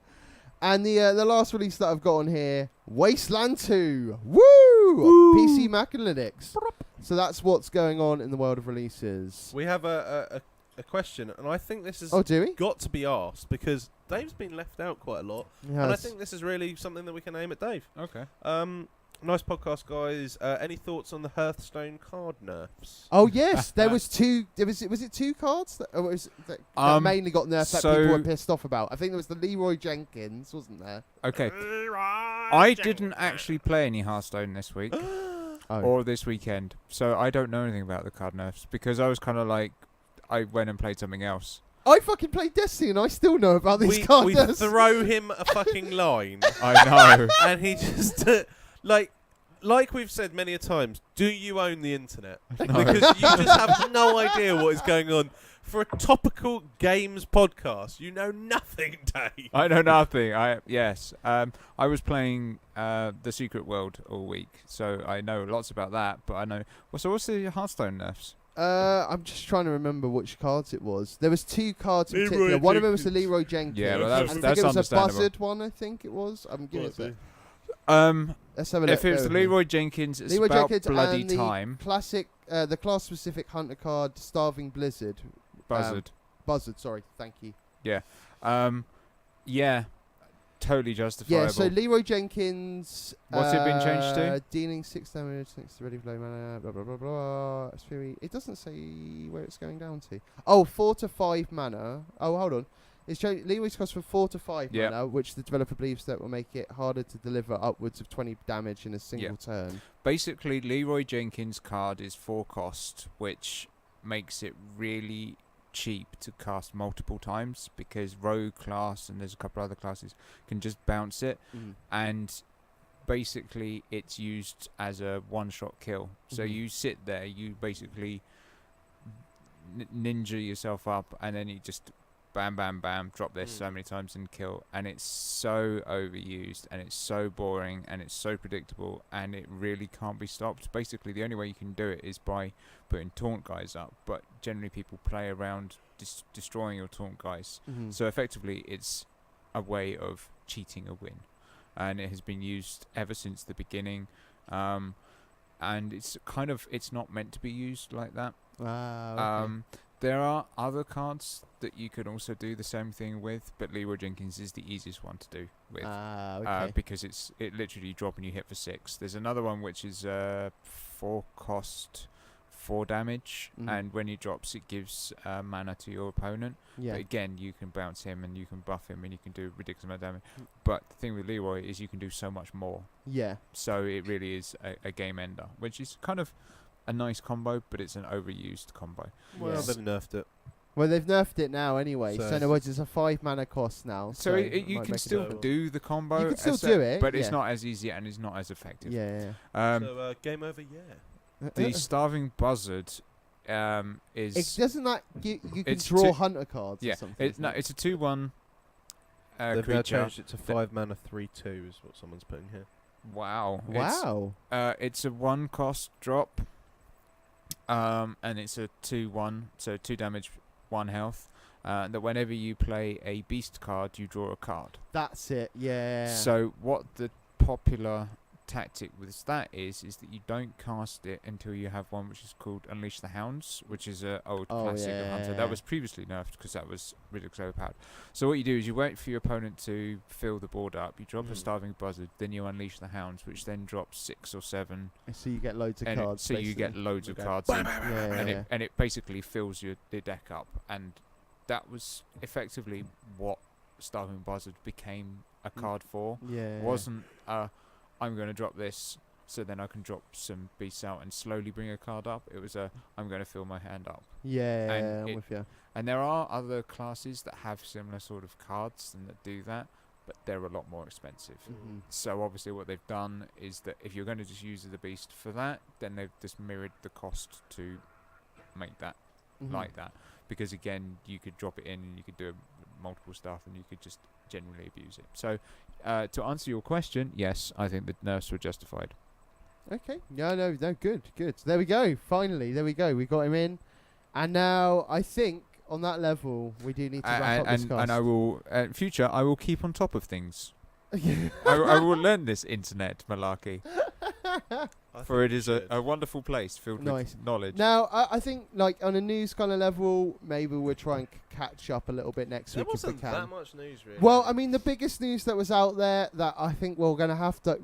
And the last release that I've got on here, Wasteland 2. Woo! PC, Mac, and Linux. So that's what's going on in the world of releases. We have a question, and I think this has Oh, do we? got to be asked because Dave's been left out quite a lot, and I Yes. think this is really something that we can aim at Dave. Okay. Nice podcast, guys. Any thoughts on the Hearthstone card nerfs? Oh yes, there was two. Was it 2 cards that, that mainly got nerfed that people were so- pissed off about? I think there was the Leroy Jenkins, wasn't there? Okay. I didn't actually play any Hearthstone this week Oh, or this weekend, so I don't know anything about the card nerfs because I was kind of like, I went and played something else. I fucking played Destiny and I still know about these card we nerfs. throw him a fucking line, I know. and he just like we've said many a times. Do you own the internet? No. Because you just have no idea what is going on. For a topical games podcast, you know nothing, Dave. I know nothing. I was playing the Secret World all week, so I know lots about that. But I know. So what's the Hearthstone nerfs? I'm just trying to remember which cards it was. There was 2 cards in Leroy particular. One of them was the Jenkins. Leroy Jenkins. Yeah, well, and I that's think it was a understandable. buzzard one. I think it was. I'm giving it. Might That. Let's have a look. If it was bear the with me. Leroy Jenkins, it's Leroy about Jenkins bloody and the time. classic, the class-specific hunter card, Starving Blizzard. Buzzard. Buzzard. Sorry. Thank you. Yeah, totally justifiable. Yeah, so Leroy Jenkins. What's it been changed to? Dealing 6 damage thanks to ready flow mana. Blah blah blah blah. It's very. It doesn't say where it's going down to. Oh, 4 to 5 mana. Oh, hold on. It's Leroy's cost from 4 to 5 Yep. mana, which the developer believes that will make it harder to deliver upwards of 20 damage in a single turn. Basically, Leroy Jenkins' card is 4 cost, which makes it really cheap to cast multiple times because Rogue class and there's a couple other classes can just bounce it, and basically it's used as a one-shot kill. So you sit there, you basically ninja yourself up, and then you just bam, bam, bam, drop this so many times and kill. And it's so overused, and it's so boring, and it's so predictable, and it really can't be stopped. Basically, the only way you can do it is by putting taunt guys up, but generally people play around destroying your taunt guys. So effectively, it's a way of cheating a win, and it has been used ever since the beginning. And it's not meant to be used like that. Okay. There are other cards that you can also do the same thing with, but Leroy Jenkins is the easiest one to do with, Okay. because it literally you drop and you hit for 6. There's another one which is 4 cost, 4 damage, and when he drops, it gives mana to your opponent. Yeah. But again, you can bounce him and you can buff him and you can do a ridiculous amount of damage. But the thing with Leroy is you can do so much more. Yeah. So it really is a game ender, which is kind of a nice combo, but it's an overused combo. Well, Yeah. they've nerfed it. Well, they've nerfed it now anyway. So in other words, it's a 5 mana cost now. So it you might can make still it do the combo. You can still as do it, but it's yeah. not as easy and it's not as effective. Yeah. So game over, yeah. The Starving Buzzard is Doesn't that you can it's draw two- hunter cards or yeah. something? It's a 2/1 They've now creature. changed it to 5 mana 3/2 is what someone's putting here. Wow. Wow. It's a 1 cost drop. And it's a 2/1, so 2 damage, 1 health. That whenever you play a beast card, you draw a card. That's it. Yeah. So what the popular tactic with that is that you don't cast it until you have one which is called Unleash the Hounds, which is an old classic of Hunter yeah. that was previously nerfed because that was ridiculously overpowered. So what you do is you wait for your opponent to fill the board up, you drop a Starving Buzzard, then you Unleash the Hounds, which then drops 6 or 7, So you get loads of and cards. so you get loads of Okay. cards in, Yeah. and it basically fills your deck up, and that was effectively what Starving Buzzard became a card for. Yeah. Wasn't I'm going to drop this so then I can drop some beasts out and slowly bring a card up. It was I'm going to fill my hand up. Yeah. and I'm with you. And there are other classes that have similar sort of cards and that do that, but they're a lot more expensive. So obviously what they've done is that if you're going to just use the beast for that, then they've just mirrored the cost to make that like that. Because again, you could drop it in and you could do multiple stuff and you could just generally abuse it. So to answer your question, yes, I think the nerfs were justified. Okay. No, good. So there we go. Finally, there we go. We got him in. And now I think on that level, we do need to wrap up this cast. And I will, in future, I will keep on top of things. I will learn this internet malarkey. For it is a wonderful place filled Nice. with knowledge. Now, I think, like, on a news kind of level, maybe we'll try and catch up a little bit next There week if we wasn't can. that much news, really. Well, I mean, the biggest news that was out there that I think we're going to have to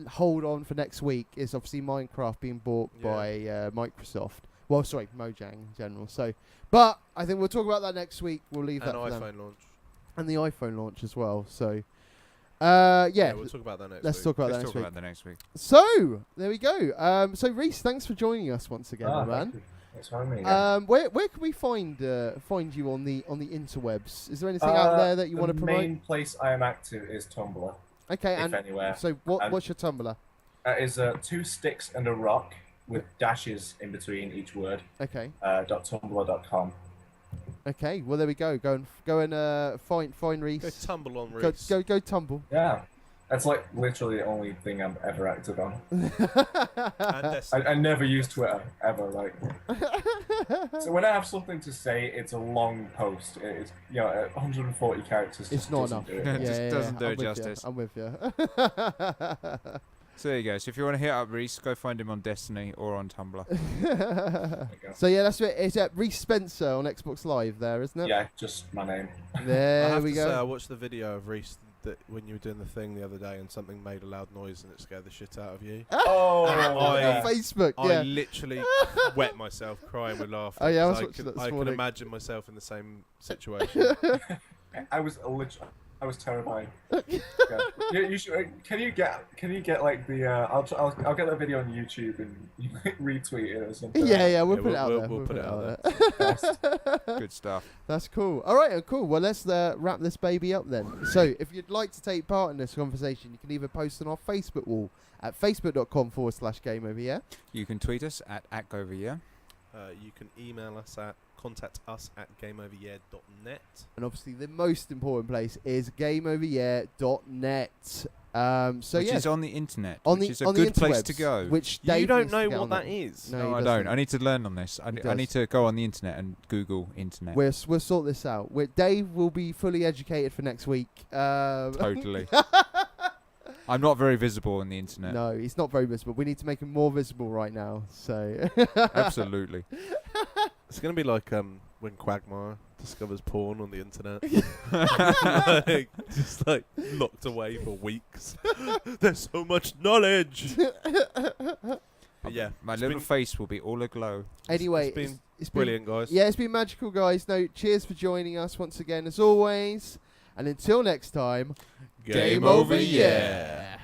hold on for next week is obviously Minecraft being bought by Microsoft. Well, sorry, Mojang in general. So, but I think we'll talk about that next week. We'll leave and that for them. iPhone launch. And the iPhone launch as well. So, We'll talk about that next let's week. talk about Let's that talk next week. about the next week. So, there we go. So, Reese, thanks for joining us once again, my man. Thanks for having me again. Where can we find you on the interwebs? Is there anything out there that you want to promote? The main place I am active is Tumblr, Okay, if and anywhere. so what's your Tumblr? That is 2 sticks and a rock with dashes in between each word. Okay. .tumblr.com. Okay, well there we go. Go and find Reese. Go tumble on Go, Reese. go tumble. Yeah. That's like literally the only thing I'm ever active on. And Destiny. I never use Twitter ever. Like, so when I have something to say, it's a long post. It's 140 characters. It's just not doesn't enough. do it. It just doesn't do I'm it with ya, justice. I'm with you. So there you go. So if you want to hit up Reese, go find him on Destiny or on Tumblr. There you go. So yeah, that's it. It's Reese Spencer on Xbox Live there, isn't it? Yeah, just my name. I There have we to say, I go. watched the video of Reese that when you were doing the thing the other day and something made a loud noise and it scared the shit out of you. Oh, I- Facebook, I yeah. literally wet myself crying with laughter. Oh, yeah, I was 'cause watching that could, this I could morning. imagine myself in the same situation. I was terrified. Yeah. You should. Can you get like the? I'll get that video on YouTube and you retweet it or something. Yeah, we'll Yeah, put it out there. we'll put it out there. Good stuff. That's cool. All right, cool. Well, let's wrap this baby up then. So, if you'd like to take part in this conversation, you can either post on our Facebook wall at facebook.com/gameoveryear. You can tweet us at @GoVear. You can email us at contact@gameoveryear.net. And obviously, the most important place is gameoveryear.net. So Which yeah, is on the internet, on which the is a on the good place to interwebs, go. Which You Dave don't needs to know get what on that is. No, No, he I doesn't. don't. I need to learn on this. I does. need to go on the internet and Google internet. We'll sort this out. Dave will be fully educated for next week. Totally. I'm not very visible on the internet. No, he's not very visible. We need to make him more visible right now. So Absolutely. It's going to be like when Quagmire discovers porn on the internet. Just like locked away for weeks. There's so much knowledge. But yeah, My it's little been face will be all aglow. anyway, it's been it's brilliant, guys. Yeah, it's been magical, guys. No, cheers for joining us once again, as always. And until next time, Game over, yeah.